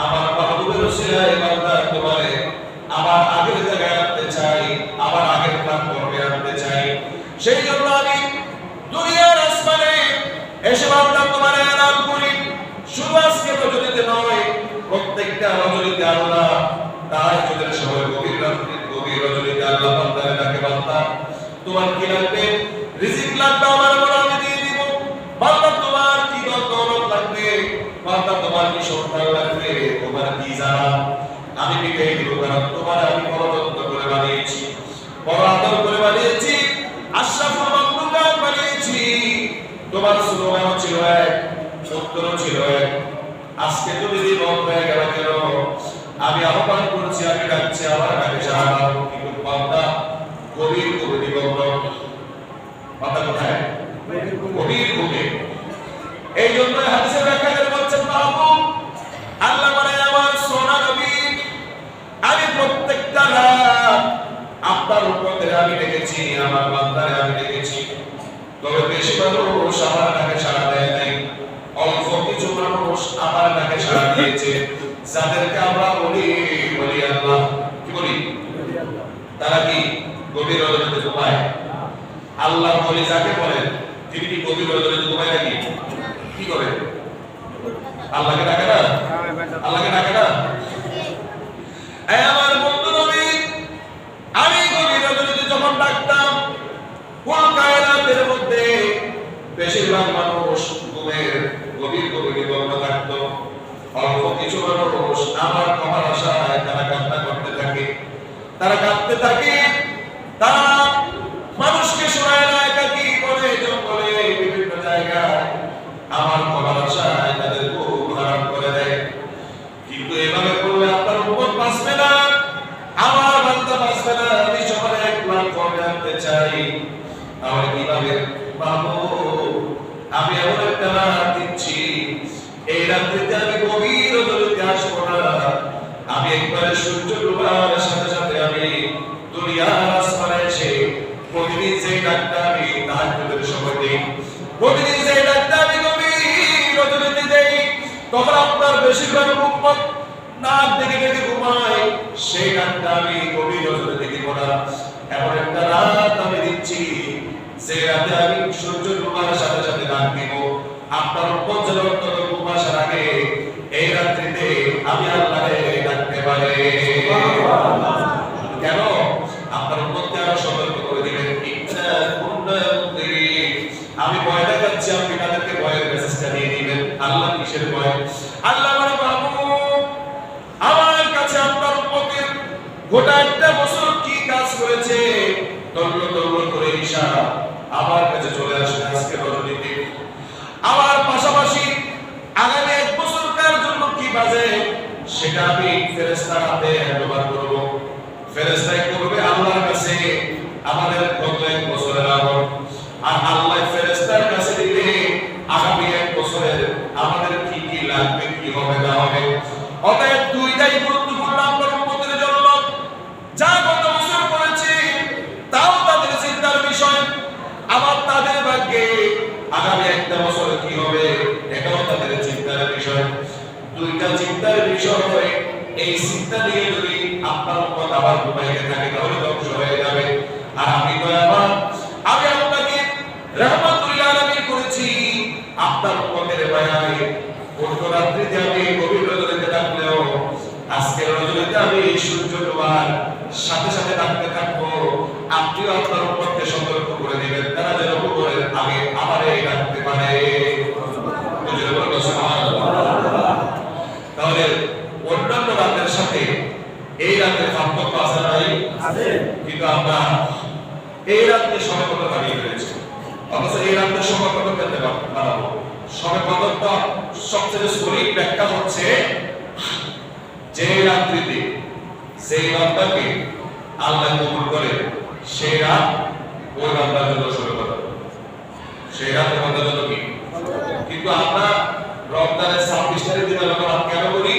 আমার মাহবুবের ওসিলায় বান্দা তোমারে আমার আগের জায়গায় আনতে চাই, আমার আগের প্ল্যাটফর্মে আনতে চাই। সেই জন্য আমি দুনিয়ার আসমানে এসে বান্দা তোমার এলান করি, শুধু আজকে রজনীতে নয়, প্রত্যেকটা রজনীতে আল্লাহ তাহাজ্জুদের সময় গভীর রাত্রি গভীর রজনীতে আল্লাহ বান্দারে ডাকে, বান্দা তোমার কি লাগবে? রিজিক লাগবে, আমার বলে আমি দিয়ে দিব। বান্দা তোমার কি দৌলত লাগবে? বান্দা তোমার কি সন্তান লাগবে? তোমার কি জানা আমি মিটাই দিব, কারণ তোমার আমি বড় যত্ন করে বানিয়েছি, বড় আদর করে বানিয়েছি, আশরাফুল মাখলুকাত বানিয়েছি। তোমার স্লোগানও ছিল এক, সত্যও ছিল এক। আজকে তুমি জীবন হয়ে গেল কেন? আমি আহ্বান করছি, আমি ডাকছি, আমার ডাকে সাড়া দাও, কিন্তু বান্দা গভীর গভীর নিবন্ধ। বান্দা কোথায়? গভীর গভীর। এই জন্য হাদিসে ব্যাখ্যা করে বলছেন মাহবুব, আল্লাহ মানে আমার সোনা নবী, আমি প্রত্যেকটা রাত আপনার উপরে আমি দেখেছি, আমার বান্দারে আমি দেখেছি, তবে বেশি মানুষ আমার ডাকে সাড়া দেয় নাই, অল্প কিছু মানুষ আমার ডাকে সাড়া দিয়েছে, যাদেরকে আমরা বলি বলি আল্লাহ। কি বলি? তারা কি গভীর রজনীতে ঘুমায়? আল্লাহ বলি যাকে বলেন, তিনি কি গভীর রজনীতে ঘুমায় নাকি? কি করে? আল্লাহকে ডাকে না? আল্লাহকে ডাকে না? এই আমার বন্ধু নবী, আমি গভীর রজনীতে যখন ডাকতাম, কোন কায়নাতের মধ্যে বেশিরভাগ মানুষ ঘুমের গভীর গভীর নিমগ্ন থাকতো, অল্প কিছু মানুষ আমার ক্ষমার আশায় তারা কান্না করতে থাকে, তারা কাঁদতে থাকে, তারা মানুষকে শোনায় না, একাকী করে জঙ্গলে বিভিন্ন জায়গায় আমার ক্ষমার আশায় তাদের বুক হারাম করে দেয়। কিন্তু এভাবে করলে আপনার উম্মত বাঁচবে না, আমার বান্দা বাঁচবে না। আমি সবার এক প্ল্যাটফর্মে আনতে চাই। তাহলে কিভাবে পাবো? আমি এমন একটা রাত দিচ্ছি, এই রাত্রিতে আমি গভীর রজনীতে আসবো না, আমি একবারে সূর্য ডোবার সাথে সাথে আমি দুনিয়ার আসমানে এসে প্রতিদিন যে ডাকটা আমি তাহাজ্জুদের সময় দিই, প্রতিদিন যে ডাকটা আমি গভীর রজনীতে দেই, তখন আপনার বেশিরভাগ উম্মত নাক দেখে দেখে ঘুমায়, সেই ডাকটা আমি গভীর রজনীতে দিব না। এমন একটা রাত আমি দিচ্ছি, যে রাতে আমি সূর্য ডোবার সাথে সাথে ডাক দিব, আপনার উম্মত যেন অন্তত ঘুম আসার আগে এই রাত্রিতে আমি আল্লাহরে ডাকতে পারি। কেন? আপনার উম্মতকে আরো সতর্ক করে দিবেন, আমি ভয় দেখাচ্ছি, আপনি তাদেরকে ভয়ের মেসেজটা দিয়ে দিবেন। আল্লাহ কিসের ভয়? আল্লাহ বলে বাবু আমার কাছে আপনার উম্মতের গোটা একটা বছর কি কাজ করেছে তল্ল তল্ল করে ইশারা আমার কাছে চলে আসে আজকে রজনীতে। আমার পাশাপাশি আগামী এক বছরকার জন্য কি বাজে সেটা আমি ফেরেশতার হাতে হ্যান্ডওভার করব। ফেরেশতাই করবে আল্লাহর কাছে আমাদের গত এক বছরের আমল, আর আল্লাহ ফেরেশতার কাছে দিলে আগামী এক বছরের আমাদের কি কি লাগবে কি হবে না হবে। অতএব দুইটাই গুরুত্বপূর্ণ আপনার উম্মতের জন্য। যা গত বছর করেছে তাও তাদের চিন্তার বিষয়, আবার তাদের ভাগ্যে আগামী একটা বছরে কি হবে এটাও তাদের চিন্তার বিষয়। দুইটা চিন্তার বিষয় হয়ে এই চিন্তা নিয়ে যদি আপনার উম্মত আবার ঘুমাইতে থাকে তাহলে ধ্বংস হয়ে যাবে। আর আমি আমি আপনাকে রহমাতুল আলামিন করেছি আপনার উম্মতের মায়ায়। অন্য রাত্রিতে আমি গভীর রজনীতে ডাকলেও আজকের রজনীতে আমি সূর্য ডোবার সাথে সাথে ডাকতে থাকবো। আপনিও আপনার উম্মতকে সতর্ক করে দিবেন তারা যেন কবরের আগে আমারে ডাকতে পারে। তাহলে অন্যান্য রাতের সাথে এই রাতের পার্থক্য আছে নাই? কিন্তু আমরা এই রাতে সময় কত বাড়িয়ে ফেলেছি, অথচ এই রাতে সময় কত পেতে বাড়াবো। সময় কতটা সবচেয়ে সঠিক ব্যাখ্যা হচ্ছে যে রাত্রিতে সেই বান্দাকে আল্লাহ কবুল করে সেই রাত ওই বান্দার জন্য সময় কত, সেই রাত বান্দার জন্য কি। কিন্তু আমরা রমজানের 26 তারিখ দিন আমরা কেন করি?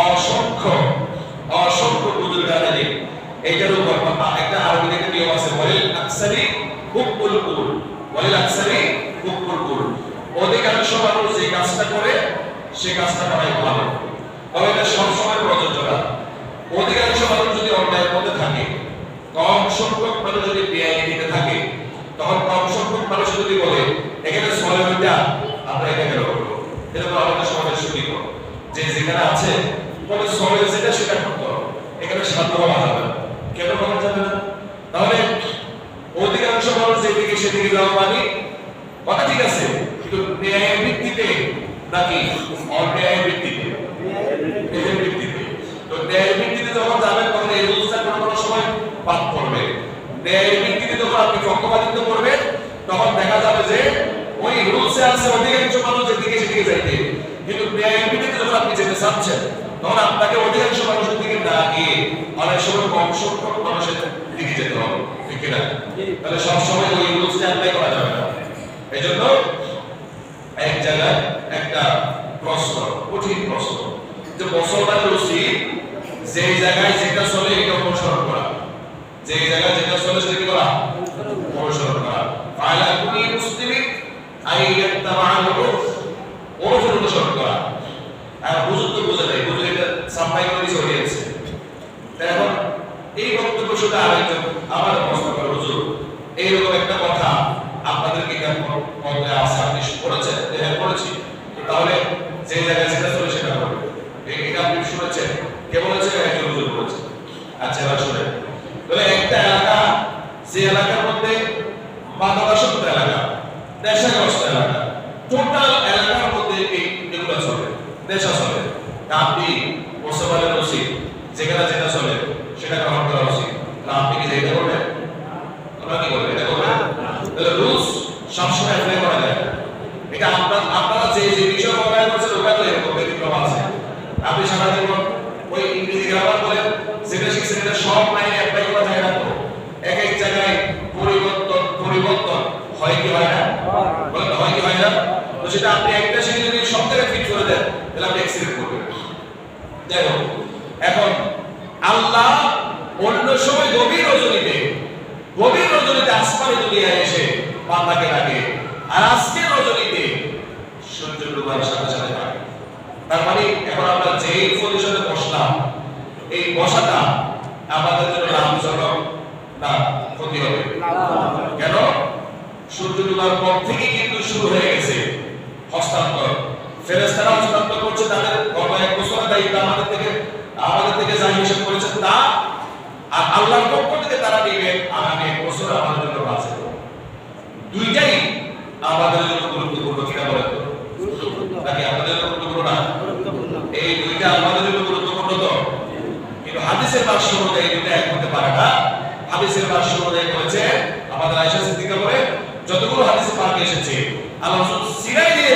অসংখ্য অসংখ্য বুজুর্গানে নেই এইটার উপর একটা আরবিতে একটা নিয়ম আছে, ওয়ালিল আকসারি হুকুল কুল, ওয়ালিল আকসারি হুকুল কুল। অধিকাংশ মানুষ যে কাজটা করে সে কাজটা করাই ভালো, তবে এটা সবসময় প্রযোজ্য না। অধিকাংশ মানুষ যদি অন্যায়ের মধ্যে থাকে, কম সংখ্যক মানুষ যদি বেআইনিতে থাকে, তখন কম সংখ্যক মানুষ যদি বলে এখানে সলে হইতা আমরা এটা কেন করবো, এটা তো আমাদের সমাজের সুবিধ যে যেখানে আছে তবে সলে যেটা সেটা করতে হবে, এখানে শান্ত হওয়া যাবে না। কেন করা যাবে না? তাহলে অধিকাংশ মানুষ যেদিকে সেদিকে যাওয়া মানে কথা ঠিক আছে, কিন্তু ন্যায়ের ভিত্তিতে নাকি অন্যায়ের ভিত্তিতে? ন্যায়ের ভিত্তিতে। তো ন্যায়ের ভিত্তিতে যখন যাবেন তখন এই রুলসটা কোনো সময় বাদ পড়বে। ন্যায়ের ভিত্তিতে যখন আপনি পক্ষপাতিত্ব করবেন তখন দেখা যাবে যে ওই রুলসে আছে অধিকাংশ মানুষ যেদিকে সেদিকে যাইতে, কিন্তু ন্যায়ের ভিত্তিতে যখন আপনি যেতে চাচ্ছেন তখন আপনাকে অধিকাংশ মানুষের দিকে না গিয়ে অনেক সময় কম সংখ্যক মানুষের দিকে যেতে হবে, ঠিক কিনা? তাহলে সবসময় ওই রুলসটা অ্যাপ্লাই করা যাবে না। এই জন্য এক জায়গায় একটা প্রশ্ন, কঠিন প্রশ্ন, যে মুসলমানের উচিত যে জায়গায় যেটা চলে এটা অনুসরণ করা, যে জায়গায় যেটা চলে সেটা কি করা? অনুসরণ করা। ফালা কুলি মুসলিমিন আইয়াত্তাবা'আল উরফ, অনুসরণ করা। আর হুজুর তো বুঝে নাই, হুজুর এটা সাফাই করে চলে গেছে। এখন এই বক্তব্য শুনে আরেকজন আমার প্রশ্ন করে, হুজুর এইরকম একটা কথা আপনাদের কিতাব মধ্যে আছে, আপনি পড়েছেন? হ্যাঁ পড়েছি। তাহলে যে জায়গায় যেটা চলে সেটা করবে, এটা আপনি শুনেছেন? কে বলেছে? একজন হুজুর বলেছে। আচ্ছা এবার শুনেন। তাহলে একটা এলাকা, যে এলাকার মধ্যে মাদকাসক্ত এলাকা, নেশাগ্রস্ত এলাকা, টোটাল এলাকার মধ্যে এগুলো চলে, নেশা চলে, আপনি মুসলমানের উচিত যেখানে যেটা চলে সেটা গ্রহণ করা উচিত। আপনি কি যেটা করবেন? আমরা কি করবেন? এটা করবেন? তাহলে রুলস সবসময় অ্যাপ্লাই করা যায়। এটা আপনারা যে যে বিষয় অ্যাপ্লাই করছেন ওটা তো এরকম ব্যতিক্রম আছে। আপনি সারা জীবন ওই ইংরেজি গ্রামার বলেন যেটা শিখছেন এটা সব লাইনে অ্যাপ্লাই করা যায় না। তো এক এক জায়গায় পরিবর্তন হয় কি হয় না? বলেন হয় কি হয় না? তো সেটা আপনি একটা শিখে যদি সব জায়গায় ফিট করে দেন তাহলে আপনি এক্সিলেন্ট করবেন। যাই হোক, এখন আল্লাহ অন্য সময় গভীর রজনীতে আসমানে দুনিয়ায় এসে বান্দাকে ডাকে, আর আজকে রজনীতে সূর্য ডুবার সাথে সাথে ডাকে। তার মানে এখন আমরা যে পজিশনে বসলাম, এই বসাটা আমাদের জন্য লাভজনক না ক্ষতি হবে? কেন? সূর্য ডুবার পর থেকে কিন্তু শুরু হয়ে গেছে হস্তান্তর। ফেরেশতারা হস্তান্তর করছে তাদের গত এক বছরের দায়িত্ব আমাদের থেকে যা হিসাব করেছে তা, আর আল্লাহর পক্ষ থেকে তারা নেবেন আগামী এক বছর আমাদের জন্য বাঁচে। দুইটাই আমাদের জন্য গুরুত্বপূর্ণ, কিনা বলেন তো? নাকি আমাদের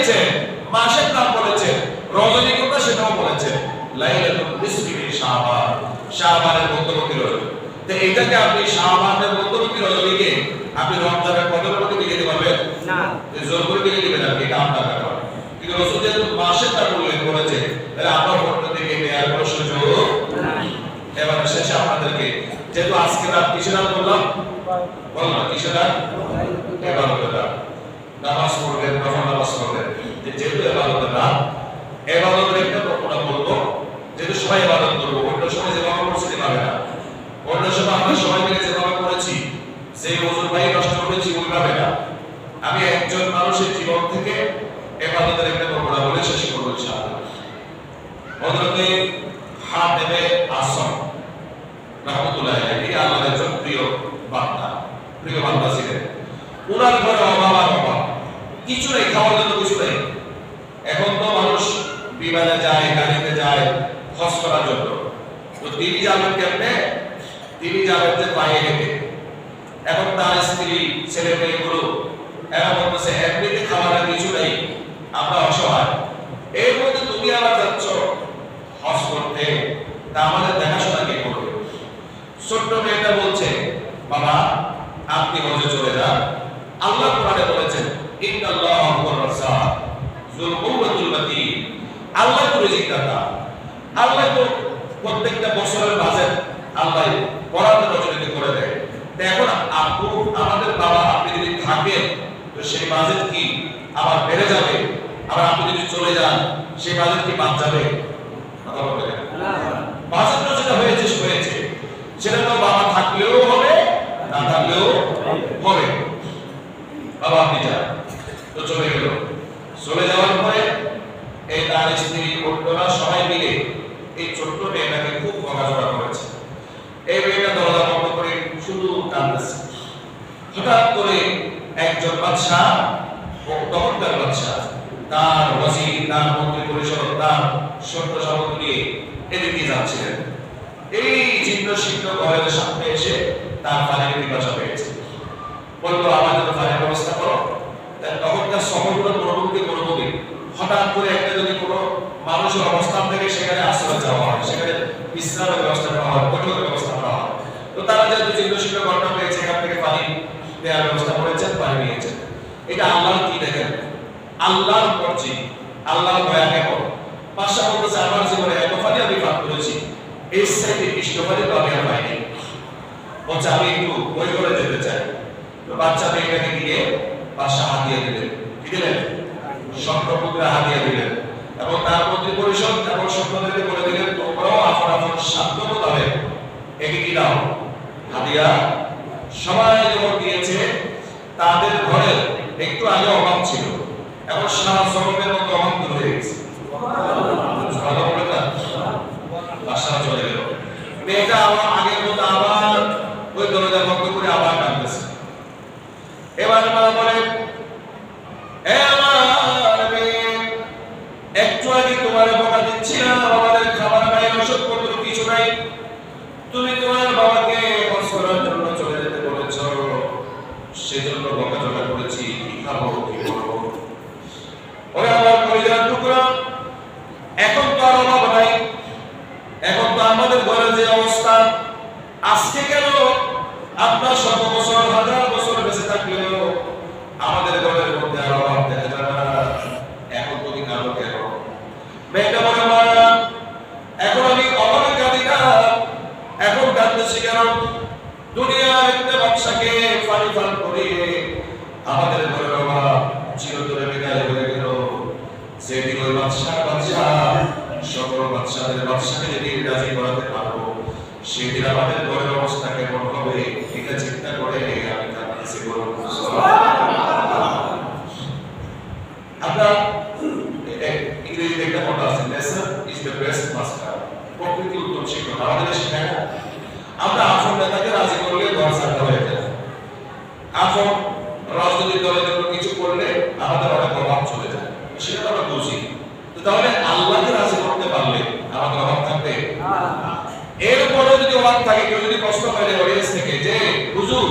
দিয়েছেন, মাসের নাম বলেছেন, রজনী কোনটা সেটাও বলেছেন, লাইলাতুল নিসফি মিন শাবান, শাবানের মধ্যবর্তী রজনী। তো এইটাকে আপনি শাবানের মধ্যবর্তী রজনীকে আপনি রমজানের কদর মধ্যে লিখে দিতে পারবেন না, জোর করে লিখে দিবেন আপনি, এটা আপনার ব্যাপার। কিন্তু রাসূল যেহেতু মাসের নাম উল্লেখ করেছে, তাহলে আপনার পক্ষ থেকে নেয়ার কোনো সুযোগ নাই। এবার শেষে আপনাদেরকে, যেহেতু আজকে রাত কিসের রাত বললাম, কিসের রাত? ইবাদতের রাত। নামাজ পড়বেন, নফল নামাজ পড়বেন, যেহেতু ইবাদতের রাত, ইবাদতের একটা ঘটনা বলবো, যেহেতু সবাই ইবাদত করবো, অন্য সময় যেভাবে করছি সেভাবে না, অন্য সময় আমরা সবাই মিলে যেভাবে করেছি, সেই ওজুর ভাই নষ্ট করেছি ওইভাবে না। আমি একজন মানুষের জীবন থেকে ইবাদতের একটা ঘটনা বলে শেষ করবো ইনশাআল্লাহ। হযরতে হাতেমে আসম রাহমাতুল্লাহ আলাইহি, আল্লাহর একজন প্রিয় বান্দা ছিলেন। ওনার ঘরে অভাব আর অভাব, কিছু নেই, খাওয়ার জন্য কিছু নেই। এখন তো মানুষ বিমানে যায়, গাড়িতে যায় হজ করার জন্য, তো তিনি যাবেন কেমনে? তিনি যাবেন যে পায়ে হেঁটে। এখন তার স্ত্রী, ছেলে মেয়েগুলো এরা বলতেছে এমনিতে খাওয়ার কিছু নেই, আমরা অসহায়, এর মধ্যে তুমি আবার যাচ্ছ হজ করতে, তা আমাদের দেখাশোনা কে করবে? ছোট্ট মেয়েটা বলছে, বাবা আপনি হজে চলে যান, আল্লাহ কোরআনে বলেছেন ইন্নাল্লাহু হুয়ার রাজ্জাক যুল কুওয়াতিল মাতিন, আল্লাহ তো রিজিক দাতা, আল্লাহ তো প্রত্যেকটা বছরের বাজেট আল্লাহ বরাদ্দ রচনা করে দেয়। তো এখন আপু আমাদের বাবা আপনি যদি থাকেন, তো সেই বাজেট কি আবার বেড়ে যাবে, আবার আপনি যদি চলে যান সেই বাজেট কি বাদ যাবে? কথা বলবেন না, বাজেট যেটা হয়েছে সেটা তো বাবা থাকলেও হবে, না থাকলেও হবে। বাবা আপনি যান, তো চলে গেল। চলে যাওয়ার পরে এই তার স্ত্রী, অন্যরা সবাই মিলে এই ছোট্ট মেয়েটাকে খুব বকাঝকা করেছে। এই মেয়েটা দরজা বন্ধ করে শুধু কাঁদতেছে। হঠাৎ করে একজন বাদশা, তখনকার বাদশা, তার ওয়াজির, তার মন্ত্রী পরিষদ, তার সৈন্য সামন্ত নিয়ে এদিকে যাচ্ছিলেন। এই জীর্ণ শীর্ণ ঘরের সামনে এসে তার পানির পিপাসা পেয়েছে, বললো আমার জন্য পানির ব্যবস্থা করো। তখনকার শহরগুলো মরুভূমি, হঠাৎ করে একটা যদি কোনো মানুষের অবস্থান থেকে সেখানে আশ্রয় চাওয়া হয়, সেখানে বিশ্রামের ব্যবস্থা করা হয়, বৈঠকের ব্যবস্থা করা হয়। তো তারা যেহেতু জীর্ণ শীর্ণ ঘটনা পেয়েছে, এখান থেকে পানি দেওয়ার ব্যবস্থা করেছেন, পানি নিয়েছেন। এটা আল্লাহর কি দেখেন, আল্লাহর মর্জি, আল্লাহর দয়া কেমন। বাদশা বলতেছে আমার জীবনে এত পানি আমি পান করেছি, এই সাইডে কৃষ্ণপানি তো আমি আর পাইনি। বলছে আমি একটু বই করে যেতে চাই। তো বাচ্চা মেয়েটাকে দিয়ে বাদশা হাতিয়ে দিলেন, কি দিলেন? স্বর্ণমুদ্রা হাতিয়ে দিলেন, এবং তার মন্ত্রী পরিষদ এবং সৈন্যদেরকে বলে দিলেন তোমরাও আপন আপন সাধ্য মোতাবেক একে কি দাও, হাতিয়া। সবাই যখন দিয়েছে, তাদের ঘরে একটু আগে অভাব ছিল, এখন সারা জগতের মতো অভাব দূর হয়ে গেছে। বাদশা চলে গেল। মেয়েটা আবার আগের মতো আবার ওই দরজা বন্ধ করে আবার কাঁদতেছে। এবার মা বলে, একটু আগে তোমার বকা দিচ্ছিলাম, আমাদের খাবার নাই, ওষুধপত্র কিছু নাই, তুমি তোমার বাবাকে হজ করার জন্য চলে যেতে বলেছ, সেজন্য বকাঝকা করেছি, কি খাবো কি করবো। ওরে আমার পরিবার টুকরা, এখন তো আর অভাব নাই, এখন তো আমাদের ঘরের যে অবস্থা, আজকে কেন আপনার শত বছর হাজার বছর বেঁচে থাকলেও আমাদের ঘরের মধ্যে আর অভাব দেখা যাবে না, এখন তুমি কাঁদো কেন? মেয়েটা বলে মা এখন আমি অভাবে কাঁদি না, এখন কাঁদতেছি কেন? দুনিয়ার একটা বাদশাকে পানি পান করিয়ে আমাদের ঘরের অভাব চিরতরে বিদায় হয়ে গেল। যেদিন ওই বাদশা সকল বাদশাদের বাদশাকে যেদিন রাজি করাতে পারবো, সেদিন আমাদের ঘরের অবস্থা কেমন হবে এটা চিন্তা করে আমি কাঁদতেছি। বলুন আপনার ইংরেজিতে একটা কথা আছে, nature is the best master, প্রকৃতি উত্তম শিক্ষক। আমাদের শেখায় না, আমরা আপন নেতাকে রাজি করলে ঘর ছাড়তে হয়ে যায়, আপন রাজনৈতিক দলের জন্য কিছু করলে আমাদের অনেক প্রভাব চলে যায়, সেটা আমরা বুঝি। তাহলে আল্লাহকে রাজি করতে পারলে আমাদের অভাব থাকবে। এরপরে যদি অভাব থাকে, কেউ যদি প্রশ্ন করে অডিয়েন্স থেকে যে হুজুর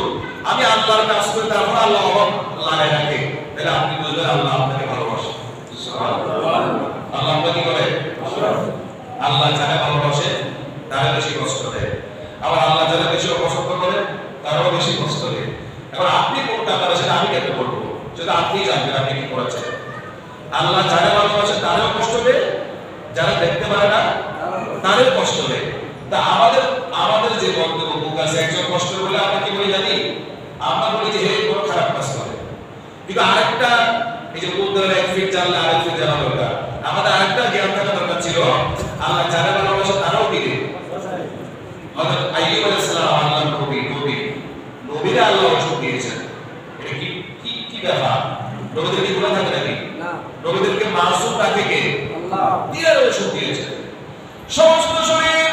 আমি আল্লাহর কাজ করি, তারপর আল্লাহ অভাব লাগায় রাখে, তাহলে আপনি বুঝবেন আল্লাহ আপনাকে ভালোবাসে। আল্লাহ কি করে? আল্লাহ যারা ভালোবাসে তারা বেশি কষ্ট দেয়, আবার আল্লাহ যারা বেশি অপছন্দ করে তারাও বেশি কষ্ট দেয়। এখন আপনি কোনটা করেন সেটা আমি কেন বলবো, সেটা আপনি জানবেন আপনি কি করেছেন। আল্লাহ যারা ভালোবাসে তারাও কষ্ট দেয়, যারা দেখতে পারে না তারাও কষ্ট দেয়। তা আমাদের যে বক্তব্য বুক আছে, একজন কষ্ট করলে আমরা কি বলি জানি? আমরা বলি যে হে কোনো খারাপ কাজ করে। কিন্তু আরেকটা, এই যে বুদ্ধের 1 ফিট জানলে আরেক ফিট জানা দরকার। আমাদের আরেকটা জ্ঞান থাকা দরকার ছিল, আল্লাহ যারা ভালোবাসে তারাও দিবে। হযরত আইয়ুব আলাইহিস সালাম আল্লাহর নবীরা আল্লাহ ওষুধ দিয়েছেন। এটা কি ব্যাপার? নবীদের কি গুনাহ থাকে নাকি? না। নবীদেরকে মাসুম রাখে কে? আল্লাহ। দিয়ে ওষুধ দিয়েছেন। সমস্ত শরীর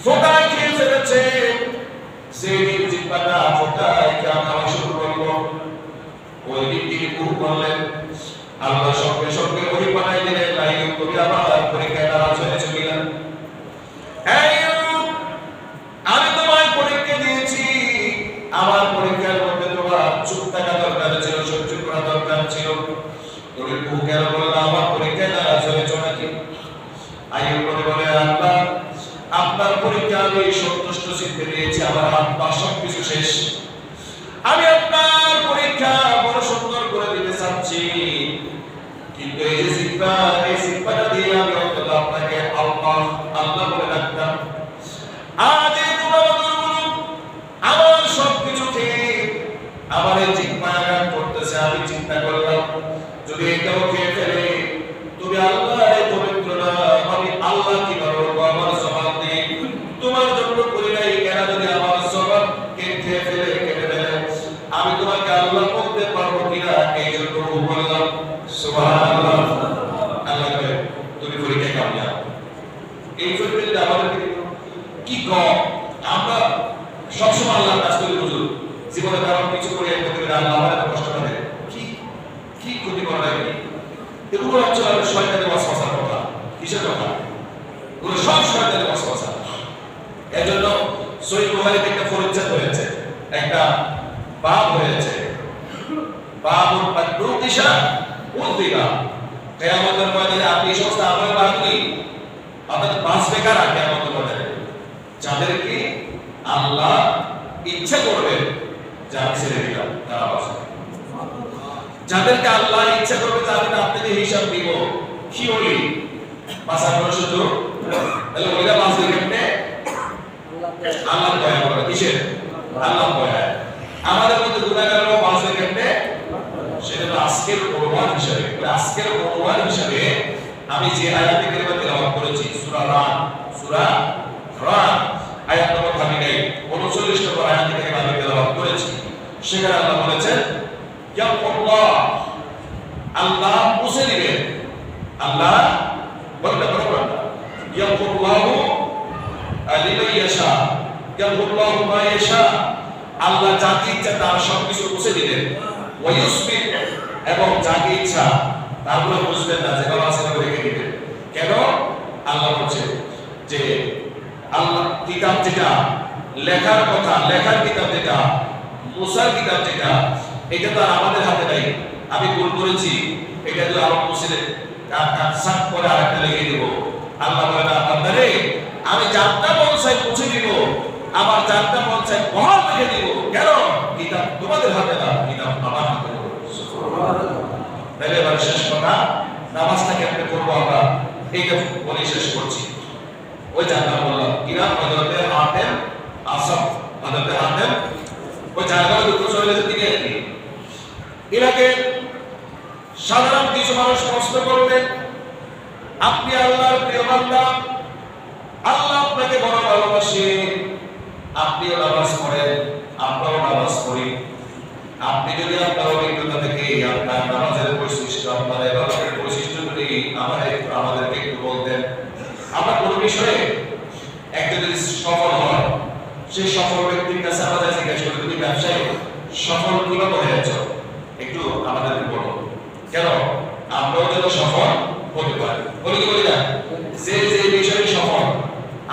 ফোটায় খেয়ে ফেলেছে, সেদিন জিহ্বাটা ফোটায় খাওয়া শুরু করলো। ওই দিন তিনি কুহু করলেন, আল্লাহ সঙ্গে সঙ্গে ওই বানাই দিলেন, আইয়ুব তুমি আবার পরীক্ষায় নারাজ হয়েছে কিনা? আমি তোমায় পরীক্ষা দিয়েছি, আমার পরীক্ষার মধ্যে তোমার চুপ থাকা দরকার ছিল, সহ্য করা দরকার ছিল। তুমি কুহু কেন বললে আমার পরীক্ষায় নারাজ হয়েছ নাকি? আইয়ুব বলে, আল্লাহ আপনার পরীক্ষা আমি সন্তুষ্ট চিত্তে দিয়েছি, আমার হাত পা সবকিছু শেষ। আমি আপনার পরীক্ষা বড় সুন্দর করে দিতে চাচ্ছি, কিন্তু এই যে সিক্কাটা দিয়ে আমি অন্তত আপনাকে আল্লাহ বলে ডাকতাম। আজ এই আমার সবকিছু খেয়ে আমার এই জিহ্বা আঘাত করতেছে। আমি চিন্তা করলাম যদি এটাও খেয়ে ফেলে তুমি আল্লাহ পবিত্র না, আমি আল্লাহ কি করবো? আমার জবাব দিয়ে তোমার জন্য করি নাই কেন? যদি আমার জবাব খেয়ে ফেলে কেটে ফেলে আমি তোমাকে আল্লাহ বলতে পারবো কিনা, এই জন্য বললাম সুবহানাল্লাহ। আল্লাহ তুমি পরীক্ষা কামিয়াব। এই পরীক্ষা আমাদের কি কম, আমরা সবসময় আল্লাহর কাছ থেকে বুঝুন জীবনে কারণ কিছু করে আল্লাহ আমাদের কষ্ট করে কি ক্ষতি করা লাগে। এগুলো হচ্ছে শয়তানের ওয়াসওয়াসার কথা। কিসের কথা? এগুলো সব শয়তানের ওয়াসওয়াসা। এজন্য সহিহ বুখারীতে একটা পরিচ্ছেদ হয়েছে, একটা বাব হয়েছে, বাবুল মাদরুকিশা উদ্দিকা। কিয়ামতের ময়দানে আপনি এই সমস্ত আমল বাকি অর্থাৎ বাঁচবে কারা কিয়ামতের ময়দানে? যাদেরকে আল্লাহ ইচ্ছা করবেন যে আমি ছেড়ে দিলাম তারা বাঁচবে। যাদেরকে আল্লাহ ইচ্ছা করবে যে আমি আপনাকে হিসাব দিব, কি বলি বাঁচার কোনো সুযোগ? তাহলে ওইটা বাঁচবে কেমনে? আল্লাহ দয়া করে। কিসের? আল্লাহ দয়া। আমাদের মধ্যে গুনাহগাররাও বাঁচবে কেমনে? সেটা আজকের প্রমাণ হিসেবে, আজকের প্রমাণ হিসেবে আমি যে আয়াতে কারিমা তেলাওয়াত করেছি সূরা রাদ আয়াত নম্বর 39 নম্বর আয়াতে কারিমা আমি তেলাওয়াত করেছি। সেখানে আল্লাহ বলেছেন ইয়াকুল্লাহ, আল্লাহ মুছে দিবেন। আল্লাহ বলতে বলতে ইয়াকুল্লাহু লিমান ইয়াশা, ইয়াকুল্লাহু মা ইয়াশা, আল্লাহ যাকে ইচ্ছা তার সবকিছু মুছে দিবেন। ওয়া ইউসবিত, এবং যাকে ইচ্ছা তারপরে বুঝবেন না, যেটা আছে সেটা রেখে দিবেন। কেন? আল্লাহ বলছে যে আল্লাহ কিতাব যেটা লেখার কথা, লেখার কিতাব যেটা, মুসার কিতাব যেটা, এটা তো আমাদের হাতে নাই। আমি ভুল করেছি, এটা তো আরো মুছে সাত করে আরেকটা লিখে দিব। আল্লাহ বলে আপনারে আমি যারটা মন চাই মুছে দিব, আমার যারটা মন চাই বহাল রেখে দিব। কেন? কিতাব তোমাদের হাতে না, কিতাব আমার হাতে। তাহলে এবার শেষ কথা, নামাজটা কেমনে করবো আমরা এইটা বলে শেষ করছি। ওই জায়গা বললাম কিনা হযরতে হাতেম আসফ, হযরতে হাতেম ওই জায়গায় দুটো চলে গেছে তিনি আর কি। এটাকে সাধারণ কিছু মানুষ প্রশ্ন করবেন, আপনি আল্লাহর প্রিয় বান্দা, আল্লাহ আপনাকে বড় ভালোবাসে, আপনিও নামাজ পড়েন, আমরাও নামাজ পড়ি। আপনি যদি আপনার অভিজ্ঞতা থেকে আপনার নামাজের বৈশিষ্ট্য, আপনার ইবাদতের বৈশিষ্ট্যগুলি আমাদেরকে একটু বলতেন। আমরা কোন বিষয়ে একজন যদি সফল হয়, সেই সফল ব্যক্তির কাছে আমাদের জিজ্ঞাসা করি তুমি ব্যবসায়ী সফল কিভাবে হয়েছ, একটু আমাদেরকে বলো। কেন? আমরাও যেন সফল হতে পারি। বলি কি বলি না? যে যে বিষয়ে সফল,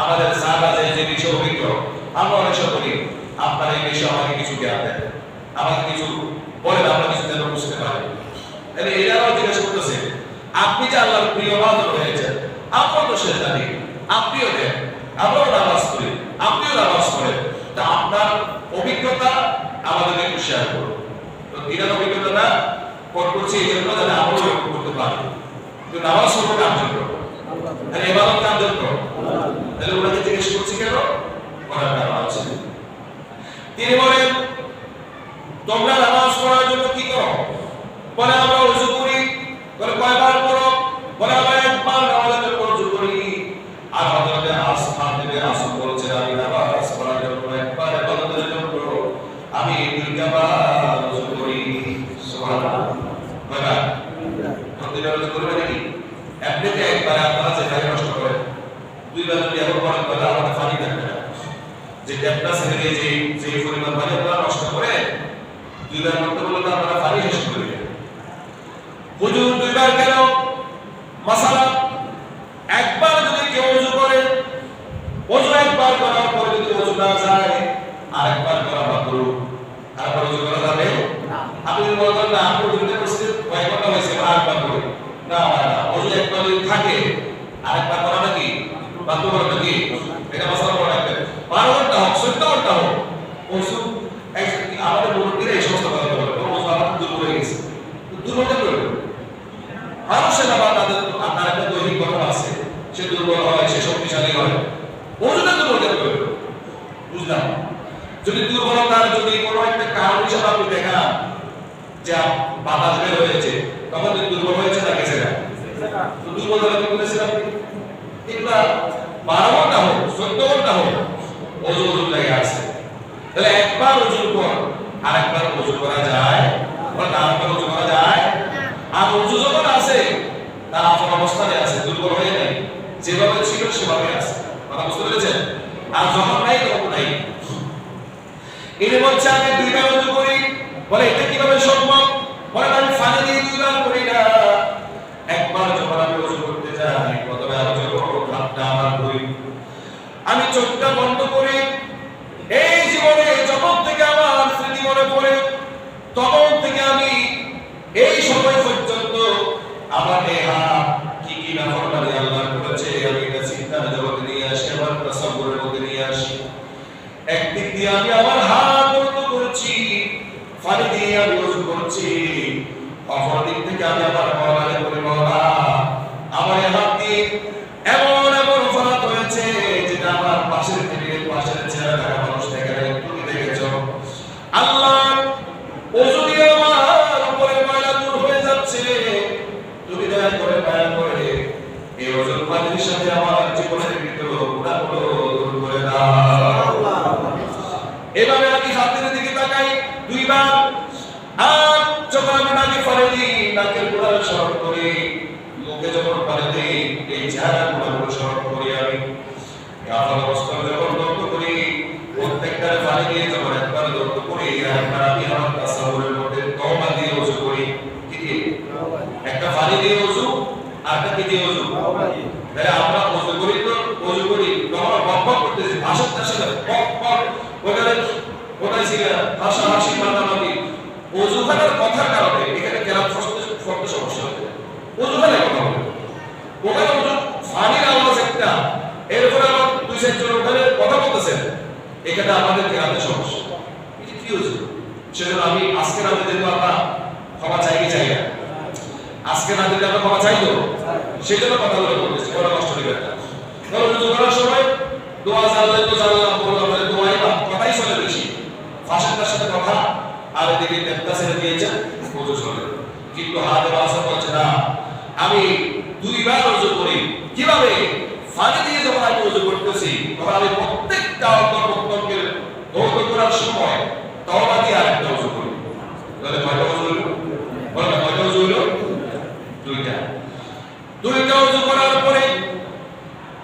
আমাদের সাহাবা যে বিষয়ে অভিজ্ঞ, আমরা অনেক সময় বলি আপনার এই বিষয়ে আমাকে কিছু জ্ঞান দেন, আমাকে কিছু বলেন, আমরা কিছু যেন বুঝতে পারি। তাহলে এরাও জিজ্ঞাসা করতেছে আপনি যে আল্লাহর প্রিয় বান্দা হয়েছেন, আপনার তো সে জানি, আপনিও দেন, আমরাও নামাজ পড়ি, আপনিও নামাজ পড়েন, তা আপনার অভিজ্ঞতা আমাদেরকে একটু শেয়ার করুন। তো দিনের অভিজ্ঞতাটা করছি এই জন্য যাতে আমরাও করতে পারি। তো নামাজ পড়বো কার জন্য? তাহলে ইবাদত কার জন্য? তাহলে ওনাকে জিজ্ঞেস করছি কেন? করার কারণ আছে। তিনি বলেন, তোমরা নামাজ পড়ার জন্য কি করো? বলে আমরা ওযু করি। বলে কয়বার করো? বলে আমরা একবার নামাজের জন্য ওযু করি। আর হযরত আসহাব থেকে রাসূল বলেছেন, আমি নামাজ পড়ার জন্য একবার, ইবাদতের জন্য আমি দুইবার ওযু করি। সুবহানাল্লাহ। কয়বার? দুইবার ওযু করবে নাকি? এমনিতে একবার আপনারা যেভাবে নষ্ট করেন, দুইবার যদি এমন করেন তাহলে আমাদের পানি থাকবে না। যে ট্যাপটা ছেড়ে দিয়ে যে পরিমাণ পানি আপনারা নষ্ট করে দুইবার করতে বললে তো আপনারা পানি শেষ করে দেবেন। হুজুর দুইবার কেন? মাসালা একবার যদি কেউ ওযু করে, ওযু একবার করার পরে যদি ওযু না যায়, আরেকবার করা মাকরুহ। আরেকবার ওযু করা যাবে না। আপনি যদি বলেন না আমি ওযু করতে কয় ঘন্টা হয়েছে আরেকবার করি, না না, ওযু একবার যদি থাকে আরেকবার করাটা কি মাকরুহ? করাটা কি? এটা মাসালা বলা রাখবেন। 12 ঘন্টা হোক, 14 ঘন্টা হোক, ওযু আমাদের মুরব্বীরা এই সমস্ত কথা বলে, ওযু আমাদের দুর্বল হয়ে গেছে। দুর্বল কেন হলো? মানুষের আবার তার একটা দৈহিক গঠন আছে, সে দুর্বল হয়, সে শক্তিশালী হয়। ওযুটা দুর্বল কেন হলো? বুঝলাম। যদি দুর্বলতার যদি কোনো একটা কারণ হিসেবে আপনি দেখান যে বাতাস বের হয়েছে, তখন যদি দুর্বল হয়েছে না গেছে না, তো দুর্বল হলে কি বলেছেন আপনি? এগুলা 12 ঘন্টা হোক, 14 ঘন্টা হোক, ওযু লাগে আছে। তাহলে একবার ওযুর পর আরেকবার ওযু করা যায়? বলেন আরেকবার ওযু করা যায়? আর ওযু যখন আছে তার আপন অবস্থায় আছে, দুর্বল হয়ে নাই, যেভাবে ছিল সেভাবে আছে। কথা বুঝতে পেরেছেন? আর যখন নাই তখন নাই। ইনি বলছে আমি দুইবার ওযু করি। বলে এটা কিভাবে সম্ভব? বলে আমি পানি দিয়ে দুইবার করি না। একবার যখন আমি ওযু করতে যাই, প্রথমে আমি যখন হাতটা আমার ধুই, আমি চোখটা বন্ধ করি। এই জীবনে যখন থেকে আমার স্মৃতি মনে পড়ে, তখন থেকে আমি এই সময় পর্যন্ত আমার দেহা কি কি নাফরমানি আল্লাহ করেছে আমি এটা চিন্তার জগতে নিয়ে আসি, আমার তাসাব্বুরের মধ্যে নিয়ে আসি। একদিক দিয়ে আমি আমার হাত বন্ধ করছি, পানি দিয়ে আমি ওযু করছি, অপর দিক থেকে আমি আমার মওলাকে বলি, মওলা আমার হাত দিয়ে এমন এমন ফারাত হয়েছে যেটা আমার পাশের টেবিলের পাশের চেয়ারে থাকা মানুষ দেখে নাই, তুমি দেখেছো। আল্লাহ ওযু দিয়ে আমার উপরে ময়লা দূর হয়ে যাচ্ছে, তুমি দয়া করে মায়া করে এই ওযুর পানির সাথে আমার জীবনের ভিতর গুনাহগুলো দূর করে দাও। এভাবে আমি হাতের দিকে তাকাই দুইবার। আর যখন আমি নাকে পানি দিই, নাকের গোড়া স্মরণ করি, মুখে যখন পানি দিই, এই চেহারা গুলো স্মরণ করি। আমি গাফল অবস্থা যখন দগ্ধ করি, প্রত্যেকটা পানি দিয়ে যখন একবার দগ্ধ করি, একবার আমি আমার তাসাউরের মধ্যে তওবা দিয়ে ওযু করি। কি দিয়ে? একটা পানি দিয়ে ওযু, আর একটা কি দিয়ে ওযু? তওবা দিয়ে। তাহলে আমরা ওযু করি তো ওযু করি, আমরা বকবক করতেছি, ভাষার সাথে বকবক ওখানে কোথায় ছিল ভাষা হাসি মাতামাতি, ওযু করার কথার কারণে এখানে কেরাত ফরতে সমস্যা হচ্ছে। ওযু করে কথা বলে ওখানে ওযু পানির আওয়াজ একটা, এরপরে আবার দুই চারজন ওখানে কথা বলতেছেন, এখানে আমাদের কেরাতে সমস্যা। এটা কি হয়েছে? সেজন্য আমি আজকে রাতে যেহেতু আমরা ক্ষমা চাই কি চাই না, আজকে রাতে আমরা ক্ষমা চাই তো, সেজন্য কথাগুলো বলতেছি, কোনো কষ্ট নেই না। ধরো ওযু করার সময় দোয়া জানলে তো জানলাম, বললাম দোয়াই বা কথাই চলে বেশি, ভাষাটার সাথে কথা, আর এদিকে টেপটা ছেড়ে দিয়েছেন, ওযু চলে। কিন্তু হাতে ভাষা বলছে না, আমি দুইবার ওযু করি। কিভাবে? পানি দিয়ে যখন আমি ওযু করতেছি, তখন আমি প্রত্যেকটা অন্তর্কে ধৌত করার সময় তওবা দিয়ে আরেকটা ওযু করি। তাহলে কয়টা ওযু হলো? বলেন কয়টা ওযু হলো? দুইটা। দুইটা ওযু করার পরে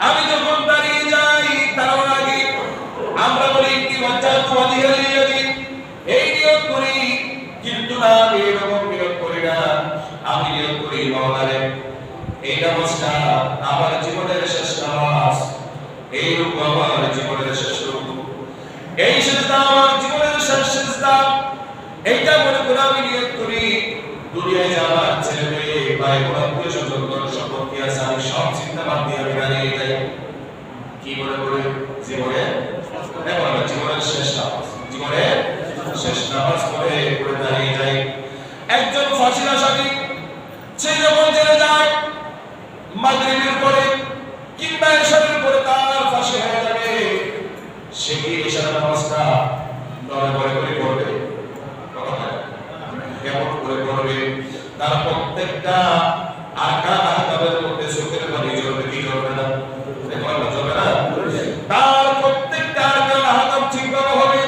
আমি যখন দাঁড়িয়ে যাই, তার আগে আমরা বলি কি ওয়াজ্জাহতু ওয়াজহিয়া লিল্লাযী, এই নিয়ত করি। কিন্তু না, আমি এরকম নিয়ত করি না। আমি নিয়ত করি মাওলারে এই নামাজটা আমার জীবনের শেষ নামাজ, এই রুকু আমার জীবনের শেষ রুকু, এই সিজদা আমার জীবনের শেষ সিজদা। এইটা মনে করে আমি নিয়ত করি, দুনিয়ায় আমার ছেলে মেয়ে ভাই বোন আত্মীয় স্বজন করে করে জীবনের শেষ নামাজ পড়ে দাঁড়িয়ে যায়। একজন ফাঁসির আসামি সে যখন জেলে যায় মাগরিবের পরে কিংবা এশারের পরে তার ফাঁসি হয়ে যাবে, সে কি এশার নামাজটা নড়ে করে করবে? কেমন করে করবে? তার প্রত্যেকটা আকাবের মধ্যে চোখের পানি ঝরবে কি ঝরবে না? ঝরবে না? তার প্রত্যেকটা আকাব ঠিকভাবে হবে,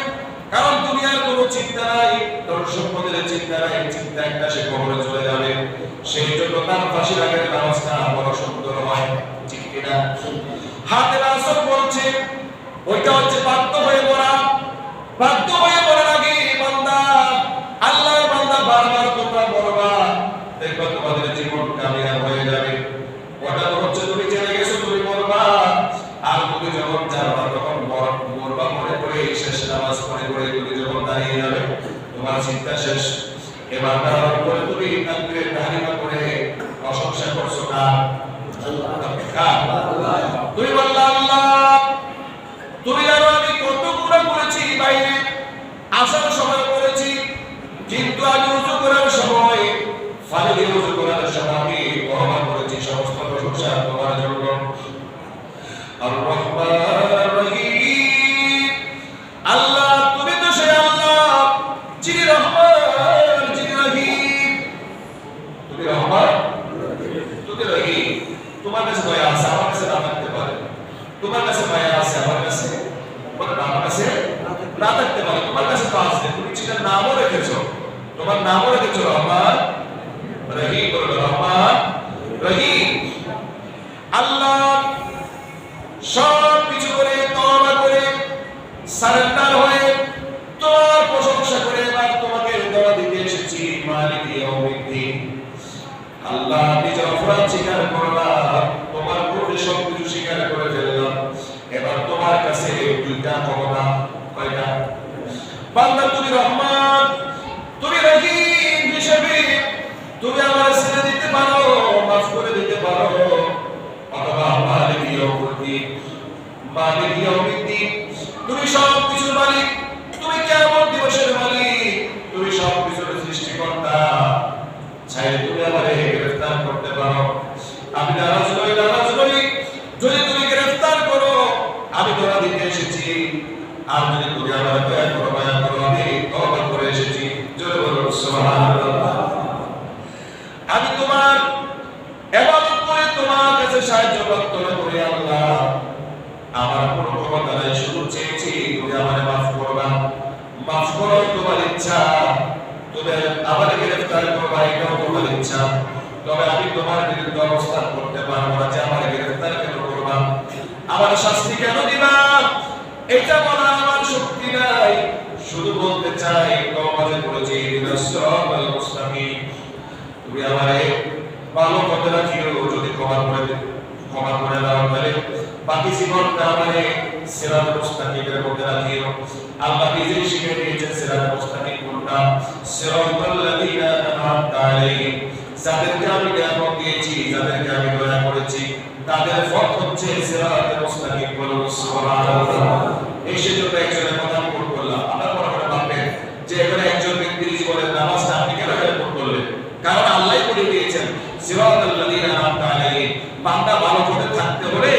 কারণ দুনিয়ার কোনো চিন্তা নাই, তোর সম্পদের চিন্তা নাই, চিন্তা একটা সে কবরে চলে যাবে। সেই জন্য তার ফাঁসির আগের নামাজটা বড় সুন্দর হয়, ঠিক কিনা? হাতের আসর বলছে ওইটা হচ্ছে বাধ্য হয়ে পড়ার আগে বান্দা, আল্লাহর বান্দা বারবার তোমরা পড়বা, দেখবা তোমাদের জীবন কামিয়াব হয়ে যাবে। ওটা তো হচ্ছে তুমি জেনে গেছো তুমি পড়বা, আর তুমি যখন যাবা তখন মরবা মনে করে শেষ নামাজ পড়ে তুমি যখন দাঁড়িয়ে যাবে তোমার চিন্তা শেষ। এবার তার উপরে তুমি তাকবীরের তাহরিমা করে প্রশংসা করছো কার? আল্লাহ। তুমি বললা আল্লাহ তুমি জানো আমি কত গুনাহ করেছি, বাইরে আসার সময় করেছি, কিন্তু আমি ওযু করার সময় ফাজরে ওযু করার সময় আমি তওবা করেছি। সমস্ত প্রশংসা তোমার জন্য। আর রহমান রহিম, আল্লাহ তুমি তো সেই আল্লাহ যিনি রহমান যিনি রহিম। তুমি রহমান তুমি রহিম, তোমার কাছে দয়া আছে, আমার কাছে না থাকতে পারে। তোমার কাছে মায়া আছে, আমার কাছে আমার কাছে না থাকতে পারে। তোমার কাছে তো আছে, তুমি সেটার নামও রেখেছো, তোমার নামও রেখেছো রহমান রহিম। রহমান রহিম আল্লাহ সব কিছু করে তওবা করে সারেন্ডার হয়ে তোমার প্রশংসা করে এবার তোমাকে দোয়া দিতে এসেছি। মালিক ইয়াউমিদ্দিন, আল্লাহ নিজের অপরাধ স্বীকার করলাম, তোমার প্রতি সবকিছু স্বীকার করে ফেললাম। এবার তোমার কাছে দুইটা ক্ষমতা, কয়টা? বান্দা তুমি রহমান তুমি রহিম হিসেবে তুমি আমার ছেড়ে দিতে পারো, মাফ করে দিতে পারো, অথবা মালিক ইয়াউমিদ্দিন তুমি সবকিছুর মালিক, তুমি কিয়ামত দিবসের মালিক, তুমি সবকিছুর সৃষ্টিকর্তা। চাইলে তুমি আমারে গ্রেফতার করতে পারো, আমি নারাজ নই। যদি তুমি গ্রেফতার করো আমি দোয়া দিতে এসেছি, আর যদি তুমি আমার দয়া করো মায়া করো আমি তওবা করে এসেছি। জোরে বলুন সুবহানাল্লাহ। আমি তোমার ইবাদত করে তোমার কাছে সাহায্য প্রার্থনা করি। আল্লাহ আমার কোনো ক্ষমতা নাই, শুধু চেয়েছি তুমি আমারে মাফ করবা। মাফ করো তোমার ইচ্ছা, তুমি আমারে গ্রেফতার করবা এটাও তোমার ইচ্ছা, তবে আমি তোমার বিরুদ্ধে অবস্থান করতে পারবো না যে আমারে গ্রেফতার কেন করবা, আমার শাস্তি কেন দিবা, এটা বলার আমার শক্তি নাই। শুধু বলতে চাই তওবাতে করেছি ইহদিনাস-সিরাতাল মুস্তাকিম, তুমি আমারে ভালো পথে রাখিও। যদি ক্ষমা করে দাও তাহলে বাকি জীবনটা আমারে সিরাতাল মুস্তাকিমের মধ্যে রাখিও। আল্লাহ নিজেই শিখিয়ে দিয়েছেন সিরাতাল মুস্তাকিম কোনটা, সিরাতাল লাযিনা আন'আমতা আলাইহিম, যাদেরকে আমি নিয়ামত দিয়েছি, যাদেরকে আমি দয়া করেছি, তাদের পথ হচ্ছে সিরাতাল মুস্তাকিম। বলুন সুবহানাল্লাহ। এই সেজন্য একজনের কথা আমি কোট করলাম। আপনারা মনে মনে ভাববেন যে এখানে একজন ব্যক্তির জীবনের নামাজটা আপনি কেন কোট করলেন? কারণ আল্লাহই বলে দিয়েছেন সিরাতাল লাযিনা আন'আমতা আলাইহিম, বান্দা ভালো পথে থাকতে হলে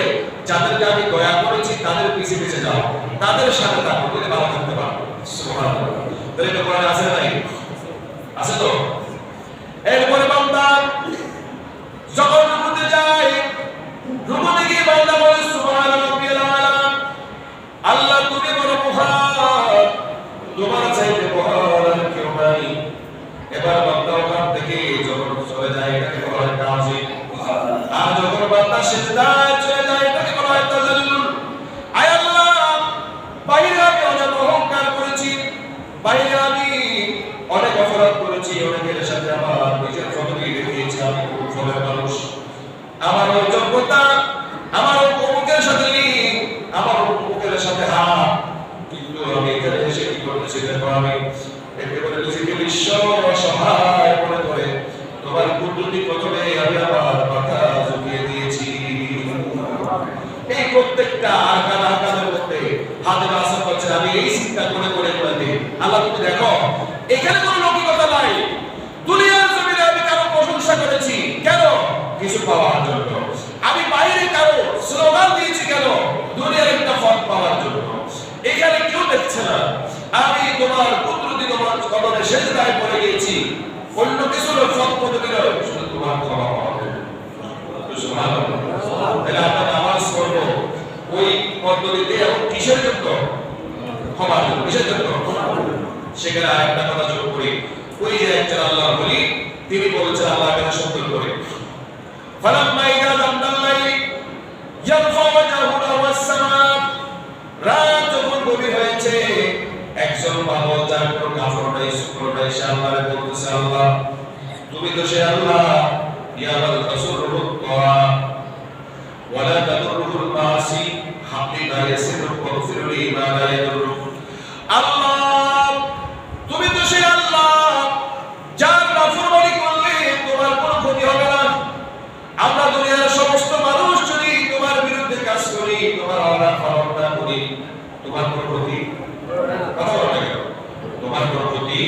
যাদেরকে আমি দয়া করেছি তাদের পিছে পিছে যাও, তাদের সাথে থাকো, বলে ভালো থাকতে পারো। সুবহানাল্লাহ। তাহলে এটা কোরআনে আছে না? আছে তো। এরপরে বান্দা যখন রুকুতে যায়, রুকুতে গিয়ে বান্দা বলে সুবহান রাব্বিয়াল আলা, আল্লাহ তুমি বড় মহান, তোমার চাইতে মহান কেউ নাই। এবার বান্দা ওখান থেকে যখন চলে যায় এটাকে বলা হয় তাজিম, আর যখন বান্দা সিজদায় চলে যায় এটাকে বলা হয় তাজাল্লুল। আয় আল্লাহ, বাইরে আমি অনেক অহংকার করেছি, বাইরে আমি অনেক অপরাধ করেছি, অনেকের সাথে আমার নিজের ফটোকে দেখিয়েছি, আমি খুব ফলের মানুষ, আমার ওই যোগ্যতা আমার অমুকের সাথে লিঙ্ক, আমার অমুকের সাথে হাত, কিন্তু আমি এখানে এসে কি করতেছি দেখো, আমি একেবারে নিজেকে নিঃস্ব অসহায় মনে করে তোমার কুদরতি কদমে আমি আমার মাথা ঝুঁকিয়ে দিয়েছি। এই প্রত্যেকটা প্রত্যেকটা আরকানের মধ্যে হাদিস আসর করছে, আমি এই চিন্তা করে করে বলি আল্লাহ তুমি দেখো এখানে কোনো লৌকিকতা নাই। দুনিয়ার জমিনে আমি কারো প্রশংসা করেছি কেন? কিছু পাওয়ার জন্য। আমি বাইরে কারো স্লোগান দিয়েছি কেন? দুনিয়ার একটা ফল পাওয়ার জন্য। এখানে কেউ দেখছে না আমি তোমার কুদরতি তোমার কদমে সেজদায় পড়ে গিয়েছি, অন্য কিছুর ফল পদবি নয়, শুধু তোমার ক্ষমা পাওয়ার জন্য। সুবহানাল্লাহ। তাহলে আমরা নামাজ পড়ব ওই পদ্ধতিতে এবং কিসের জন্য? ক্ষমার জন্য। কিসের জন্য? সেখানে আরেকটা কথা যোগ করি, ওই যে একজন আল্লাহ বলি তিনি বলেছেন আল্লাহর কাছে সুন্দর করে ফালাম্মা ইযা যামদাল লাইল ইয়ারফা ওয়াজহু ওয়াস সামা, রাত যখন গভীর হয়েছে একজন বাবা যার কোনো কাফর নাই শুকর নাই সে আল্লাহরে বলতেছে আল্লাহ তুমি তো সে আল্লাহ ইয়াবাল তাসররুত তাআ ওয়ালা তাদুরুল মাসি হাবলি লা ইয়াসিরু ওয়াগফিরলি মা লা ইয়াদুরু। আল্লাহ তুমি তো সে আল্লাহ যার নাফরমানি করলে তোমার কোনো ক্ষতি হবে না। আমরা দুনিয়ার সমস্ত মানুষ যদি তোমার বিরুদ্ধে কাজ করি, তোমার অনাফরমানা করি, তোমার কোনো ক্ষতি কথা বলা কেন? তোমার কোনো ক্ষতি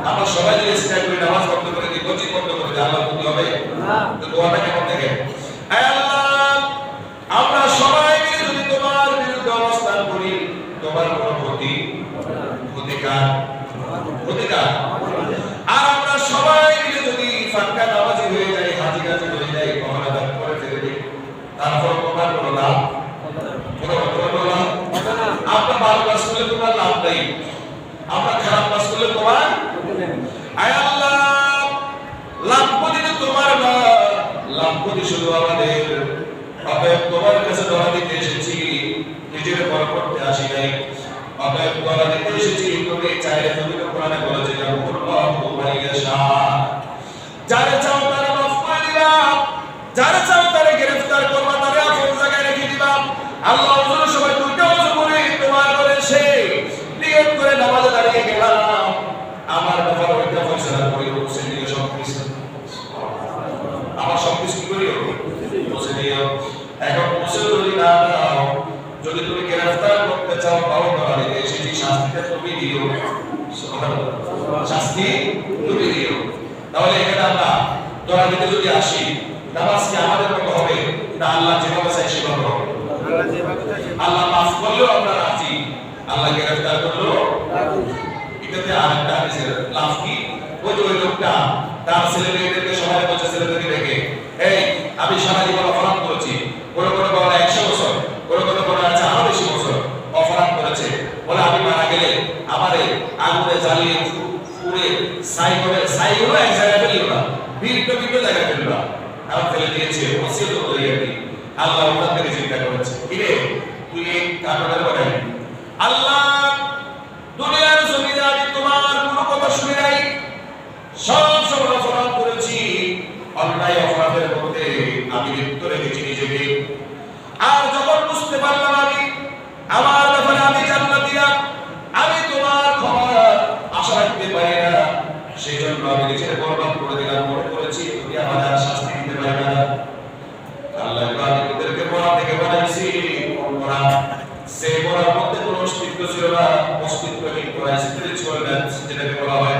আমরা সবাই যদি স্ট্যান্ড করে নামাজ পড়তে পারি, মসজিদ পড়তে পারি, আল্লাহ ক্ষতি হবে না। তো দোয়াটা কেমন থাকে? হে আল্লাহ আমরা সবাই মিলে যদি তোমার বিরুদ্ধে অবস্থান করি, তোমার কোনো ক্ষতি ক্ষতিকার আর আমরা সবাই মিলে যদি ফাঁকা নামাজি হয়ে যাই, হাজি গাজি হয়ে যাই, মহানাদার করে ফেলে দিই, তারপর তোমার কোনো লাভ আমরা ভালো কাজ করলে তোমার লাভ নেই, আমরা খারাপ কাজ করলে তোমার আয় আল্লাহ লাভ ক্ষতি তো তোমার না, লাভ ক্ষতি শুধু আমাদের। অতএব তোমার কাছে দোয়া দিতে এসেছি, নিজের পর করতে আসি নাই। অতএব দোয়া দিতে এসেছি, তুমি চাইলে তুমি তো কোরআনে বলেছে আল্লাহু মাইয়াশা, যারে চাও তারে মাফ করে দিবা, যারে চাও তারে গ্রেফতার করবা, তারে আপন জায়গায় রেখে দিবা। আল্লাহ ওজোর সময় দুইটা ওযু করে তোমার করে সে নিয়ত করে নামাজে দাঁড়িয়ে গেলাম, আমার ব্যাপারে ওইটা ফয়সালা করি হোসেন নিয়ে সব কিছু আমার সব কিছু কি করি হোসেন নিয়ে। এখন হোসেন যদি না দাও, যদি তুমি গ্রেফতার করতে চাও পাও করা দিতে এসেছি, শাস্তিটা তুমি দিও, শাস্তি তুমি দিও। তাহলে এখানে আমরা দোয়া দিতে যদি আসি, নামাজ কি আমাদের মতো হবে না আল্লাহ যেভাবে চাই সেভাবে হবে? আল্লাহ মাফ করলেও আমরা রাজি, আল্লাহ গ্রেফতার করলেও এটাতে আরেকটা হাদিসের লাভ কি? ওই যে ওই লোকটা তার ছেলে মেয়েদেরকে সবাই বলছে ছেলেদেরকে দেখে এই আমি সারা জীবন অপরাধ করেছি, কোনো কোনো বলে 100 বছর, কোনো কোনো বলে আছে আরো বেশি বছর অপরাধ করেছে, বলে আমি মারা গেলে আমারে আগুনে জ্বালিয়ে পুড়ে ছাই হলো এক জায়গায় ফেলিও না, বিভিন্ন জায়গায় ফেলিও না, আমার ফেলে দিয়েছে ওসিয়ত করে আর কি। আল্লাহ ওখান থেকে চিন্তা করেছে কিরে তুই এই কারণের বলে আল্লাহ দুনিয়ার জমিনে আমি তোমার কোনো কথা শুনি নাই, সব সময় অপরাধ করেছি, অন্যায় অপরাধের মধ্যে আমি লিপ্ত রেখেছি নিজেকে। আর যখন বুঝতে পারলাম আমি আমার ব্যাপারে আমি জান্নাতিয়া, আমি তোমার ক্ষমার আশা রাখতে পারি না, সেই জন্য আমি নিজের বরবাদ করে দিলাম, মনে করেছি তুমি আমার আর শাস্তি দিতে পারবে না। আল্লাহ ইবাদতদেরকে মরা থেকে বানাইছি, মরা সে মরার মধ্যে কোনো অস্তিত্ব ছিল না, অস্তিত্বহীন করা স্পিরিচুয়াল ডেথ যেটাকে বলা হয়,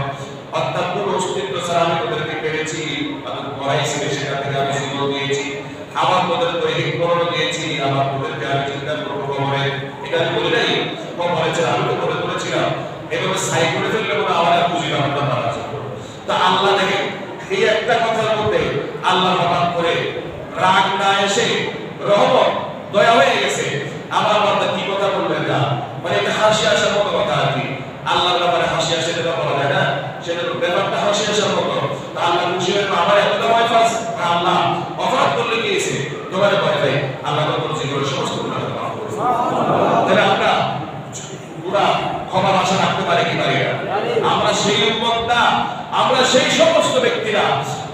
অর্থাৎ কোনো অস্তিত্ব ছাড়া আমি ওদেরকে পেরেছি, অর্থাৎ মরাইছি, সেখান থেকে আমি জীবন দিয়েছি, আমার ওদের তৈরি করণ দিয়েছি, আমার ওদেরকে আমি চিন্তা করবো কবরে, এটা আমি বলি নাই, কবরেছে আমি তো করে করেছিলাম, এভাবে সাই করে ফেললে কোনো আমার আর বুঝি না মারা যাবে। তো আল্লাহ দেখেন এই একটা কথার মধ্যে আল্লাহ হঠাৎ করে রাগ না এসে রহমত দয়া হয়ে গেছে, আমার বান্দা কি কথা বলবেন না, মানে এটা হাসি আসার মতো কথা আর কি। আল্লাহর ব্যাপারে হাসি আসে এটা বলা যায় না, সেটা ব্যাপারটা হাসি আসার মতো। তো আল্লাহ খুশি হয়ে আমার এতটা ভয় পাস, আল্লাহ অপরাধ করলে কি এসে তোমার ভয় পাই, আল্লাহ তখন জীবনের সমস্ত গুনাহ মাফ করে। তাহলে আমরা পুরা ক্ষমার আশা রাখতে পারি কি পারি না? আমরা সেই উম্মত না, আমরা সেই সমস্ত ব্যক্তিরা।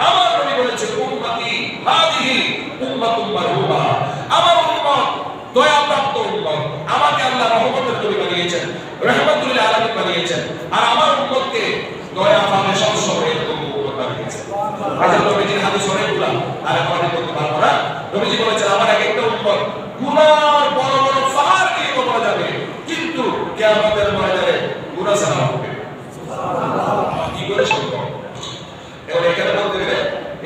আমার নবী বলেছেন উম্মতি হাদিহি উম্মাতুম মারহুমা, আমার উম্মত দয়াপ্রাপ্ত উম্মত, আমাকে আল্লাহ রহমতের নবী বানিয়েছেন, রাহমাতুল লিল আলামিন বানিয়েছেন, আর আমার উম্মতকে দয়া পাবে সব সময় এরকম উম্মত বানিয়েছেন। আচ্ছা নবীজির হাদিস অনেকগুলা, আর আমি বলতে পারবো না। নবীজি বলেছেন আমার এক একটা উম্মত গুনার বড় বড় পাহাড় দিয়ে কবরে যাবে, কিন্তু কিয়ামতের ময়দানে গুনাহ ছাড়া হবে সুবহানাল্লাহ। কি করে সম্ভব? এবার এখানে বলতে গেলে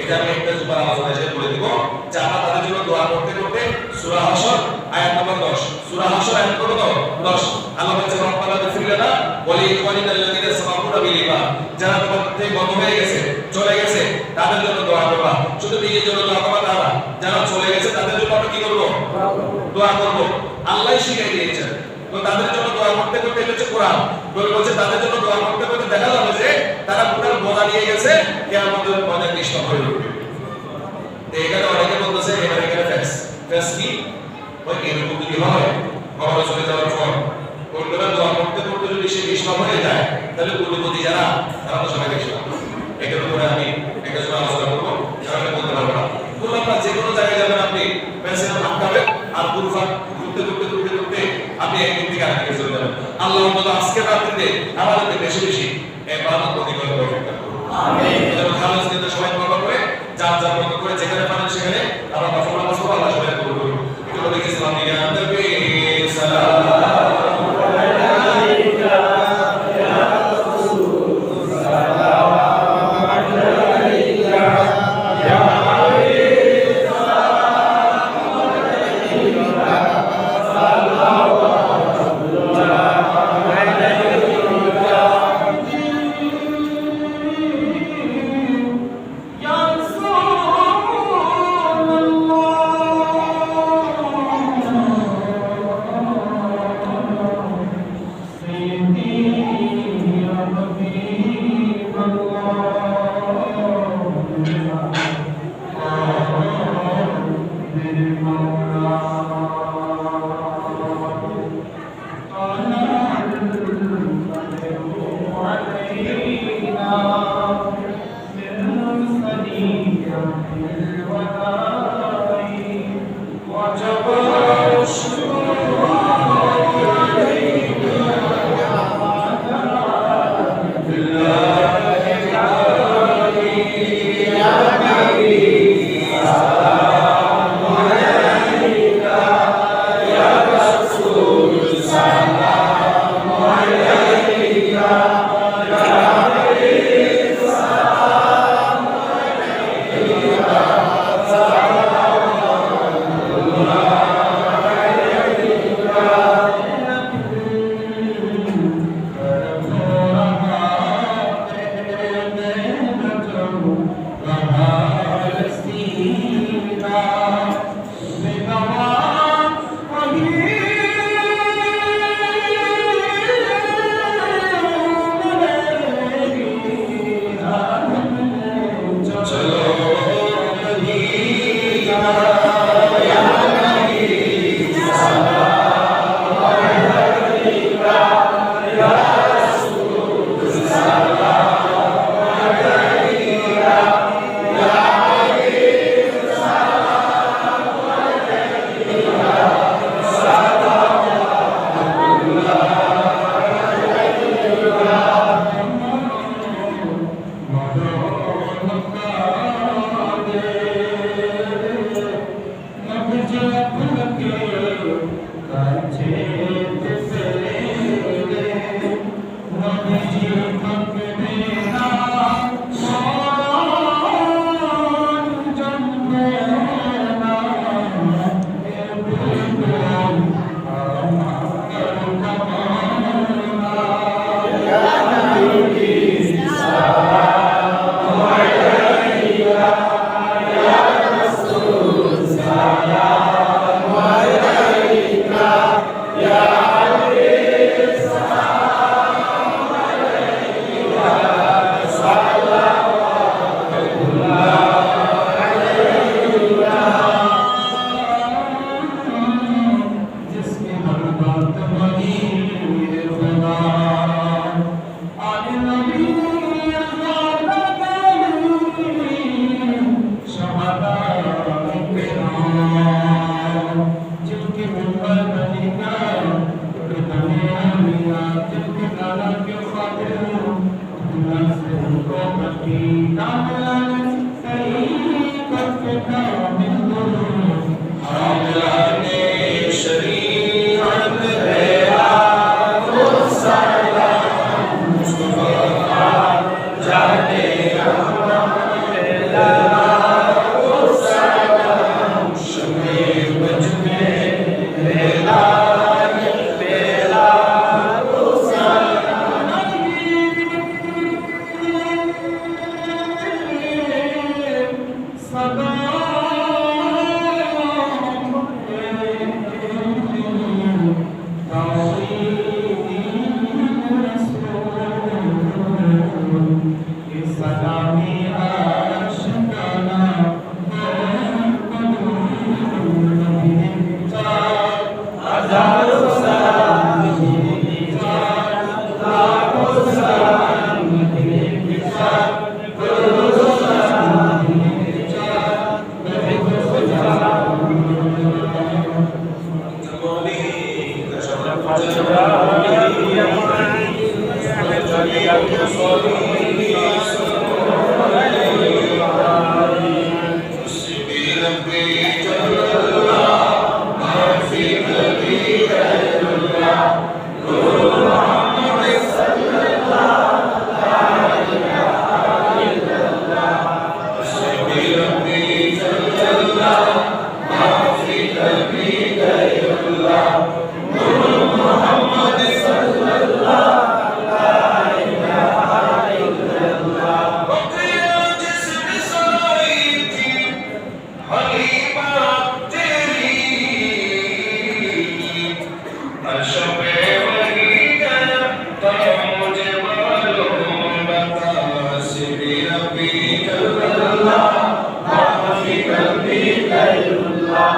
এটা আমি একটা সুপার আলোচনা হিসেবে বলে দিব যে আমরা তাদের জন্য দোয়া করতে করতে সূরা হাসর আয়াত নম্বর 10, সূরা হাসর আয়াত কত? 10। আল্লাহ বলেছে রব্বানা ইগফির লানা ওয়া লিইখওয়ানিনাল্লাযীনা সাবাকুনা বিল ঈমান, যারা তোমাদের থেকে গত হয়ে গেছে, চলে গেছে, তাদের জন্য দোয়া করবা। শুধু নিজের জন্য দোয়া করবা না, যারা চলে গেছে তাদের জন্য আমরা কি করব? দোয়া করব। আল্লাহই শিখিয়ে দিয়েছেন। তো তাদের জন্য দোয়া করতে করতে এটা হচ্ছে কোরআন বলছে তাদের জন্য দোয়া করতে করতে দেখা যাবে যে তারা পুরো বোঝা নিয়ে গেছে, কিয়ামতের ময়দানে নিষ্ঠুর হয়ে উঠবে। এখানে অনেকে বলতেছে এবার এখানে ফেস কি ওই এরকম যদি হয় কবরে চলে যাওয়ার পর ওইগুলো দোয়া করতে করতে যদি সে নিষ্ঠুর হয়ে যায়, তাহলে কুলপতি যারা তারা তো সবাই গেছে। এটার উপরে আমি একটা সময় আলোচনা করবো, কারণ বলতে পারবো না। বললাম না, যে কোনো জায়গায় যাবেন আপনি ফেসের আটকাবেন আর ঘুরফাক ঘুরতে ঘুরতে ঘুরতে ঘুরতে আপনি একদিন থেকে আরেকদিকে চলে যাবেন। আল্লাহ আজকে রাত্রিতে আমাদেরকে বেশি বেশি ইবাদত অধিকার তৌফিক দান করুন। আমিন। যেন খালেস নিতে সবাই দোয়া করবে, যার যার মতো করে যেখানে পারেন সেখানে আমরা নফল নামাজ পড়ব, আল্লাহ সবাই কবুল করুন। একটু বলে গেছিলাম ইয়া নবী সালাম আলাইকা ইয়া রাসূল সালাম আলাইকা ইয়া হাবিব সালাম আলাইকা Amen. ربي جل الله ما في قلبي غير الله نور محمد صلى الله لا إله إلا الله ربي ربي جل الله ما في قلبي غير الله نور محمد صلى الله لا إله إلا الله بقيا جسم سعيدي حليمة تیری عرشوں پہ وہی گیا تو مجھے معلوم بتا سبھی ربی جل اللہ ما فی قلبی غیر اللہ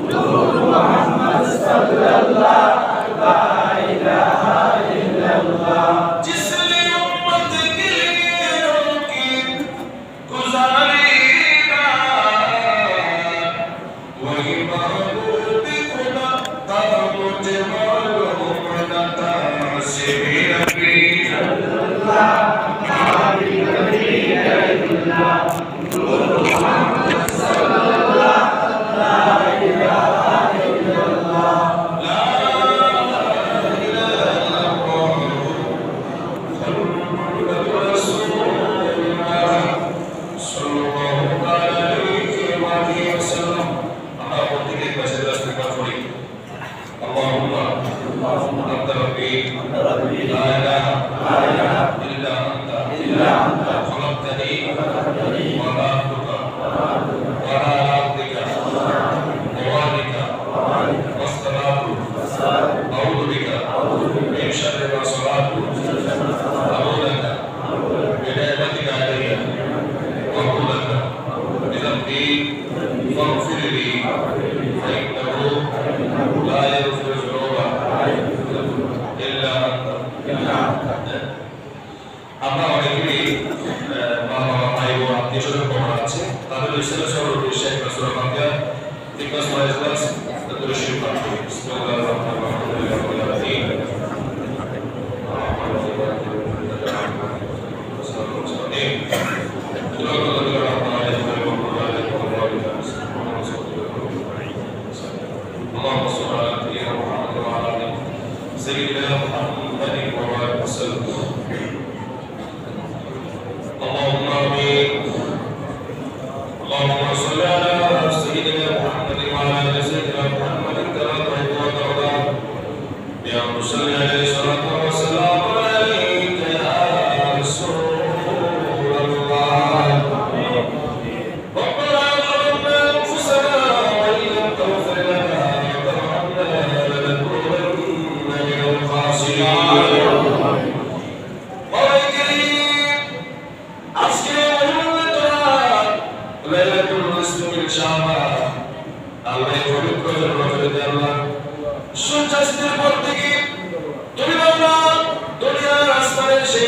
نور محمد صلی اللہ لا الہ الا اللہ جس نے امت کے لیے روکی گزاری وہی محبوب خدا تھا مجھے معلوم نہ تھا سبھی ربی جل اللہ ما فی قلبی غیر اللہ نور محمد صلی اللہ لا الہ الا اللہ لا الہ الا اللہ محمد رسول اللہ صلی اللہ علیہ وسلم আমরা প্রত্যেকই পাশে ইস্তেগফার করি আল্লাহুম্মা আনতা রাব্বি লা ইলাহা ইল্লা আনতা খলাকতানি ওয়া লা আবদুকা ওয়া লা আবদিকা ওয়া আলিকা ওয়াসসালাতু আউযু বিকা মিন শাররি মা সালাতু আউযুকা বিনি'মাতিকা আলাইয়া ওয়া কুল্লাকা বিযামবি فاغفر لي فإنه لا يغفر الذنوب إلا أنت আমরা অনেকেই মা বাবা ভাই বোন আত্মীয় স্বজন কমন আছে তাদের ইসলামের সর্বপ্রিয় শেখ রাসূল ফাতিহা তিক্কাস ওয়াইজলাস তাদের শরীফ পাঠ করি বিসমিল্লাহির রহমানির রহিম اللهم صل على سيدنا محمد وعلى آل سيدنا محمد وبارك وسلم اللهم آمين اللهم صل على سيدنا محمد وعلى آل سيدنا محمد كما تحب وترضى يا صل عليه الصلاة والسلام عليك يا رسول الله ربنا ظلمنا أنفسنا وإن لم تغفر لنا সূর্যাস্তের পর থেকে তুমি বাবা দুনিয়ার রাস্তায় এসে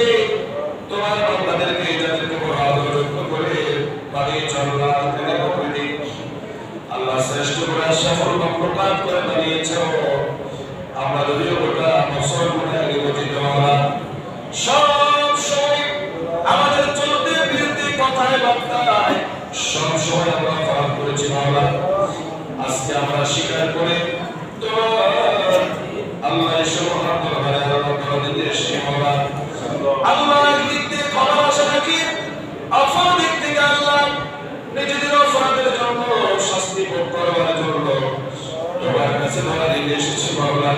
তোমার বান্দাদেরকে যাদেরকে বড় আদর করে বাড়ি চলনা করে আল্লাহ শ্রেষ্ঠ করে সফল প্রকাশ করে বানিয়েছ আমরা যদিও গোটা বছর মনে নিয়োজিত হলাম সব সময় আমাদের চলতে ফিরতে কথায় বার্তায় সব সময় আমরা পালন করেছি বাবা আজকে আমরা স্বীকার করে তোমার আল্লাহ সুবহানাহু ওয়া তাআলার নির্দেশে বাবা আল্লাহ দিক থেকে ভালোবাসা রাখি অপর দিক থেকে আল্লাহ নিজেদের অপরাধের জন্য শাস্তি ভোগ করবার জন্য তোমার কাছে ধরা দিয়ে এসেছি বাবা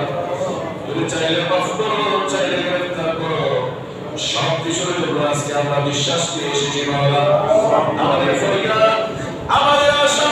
তুমি চাইলে মাফ করো চাইলে গ্রেফতার করো সব কিছুর জন্য আজকে আমরা বিশ্বাস করে এসেছি বাবা আমাদের ফরিয়াদ আমাদের আশা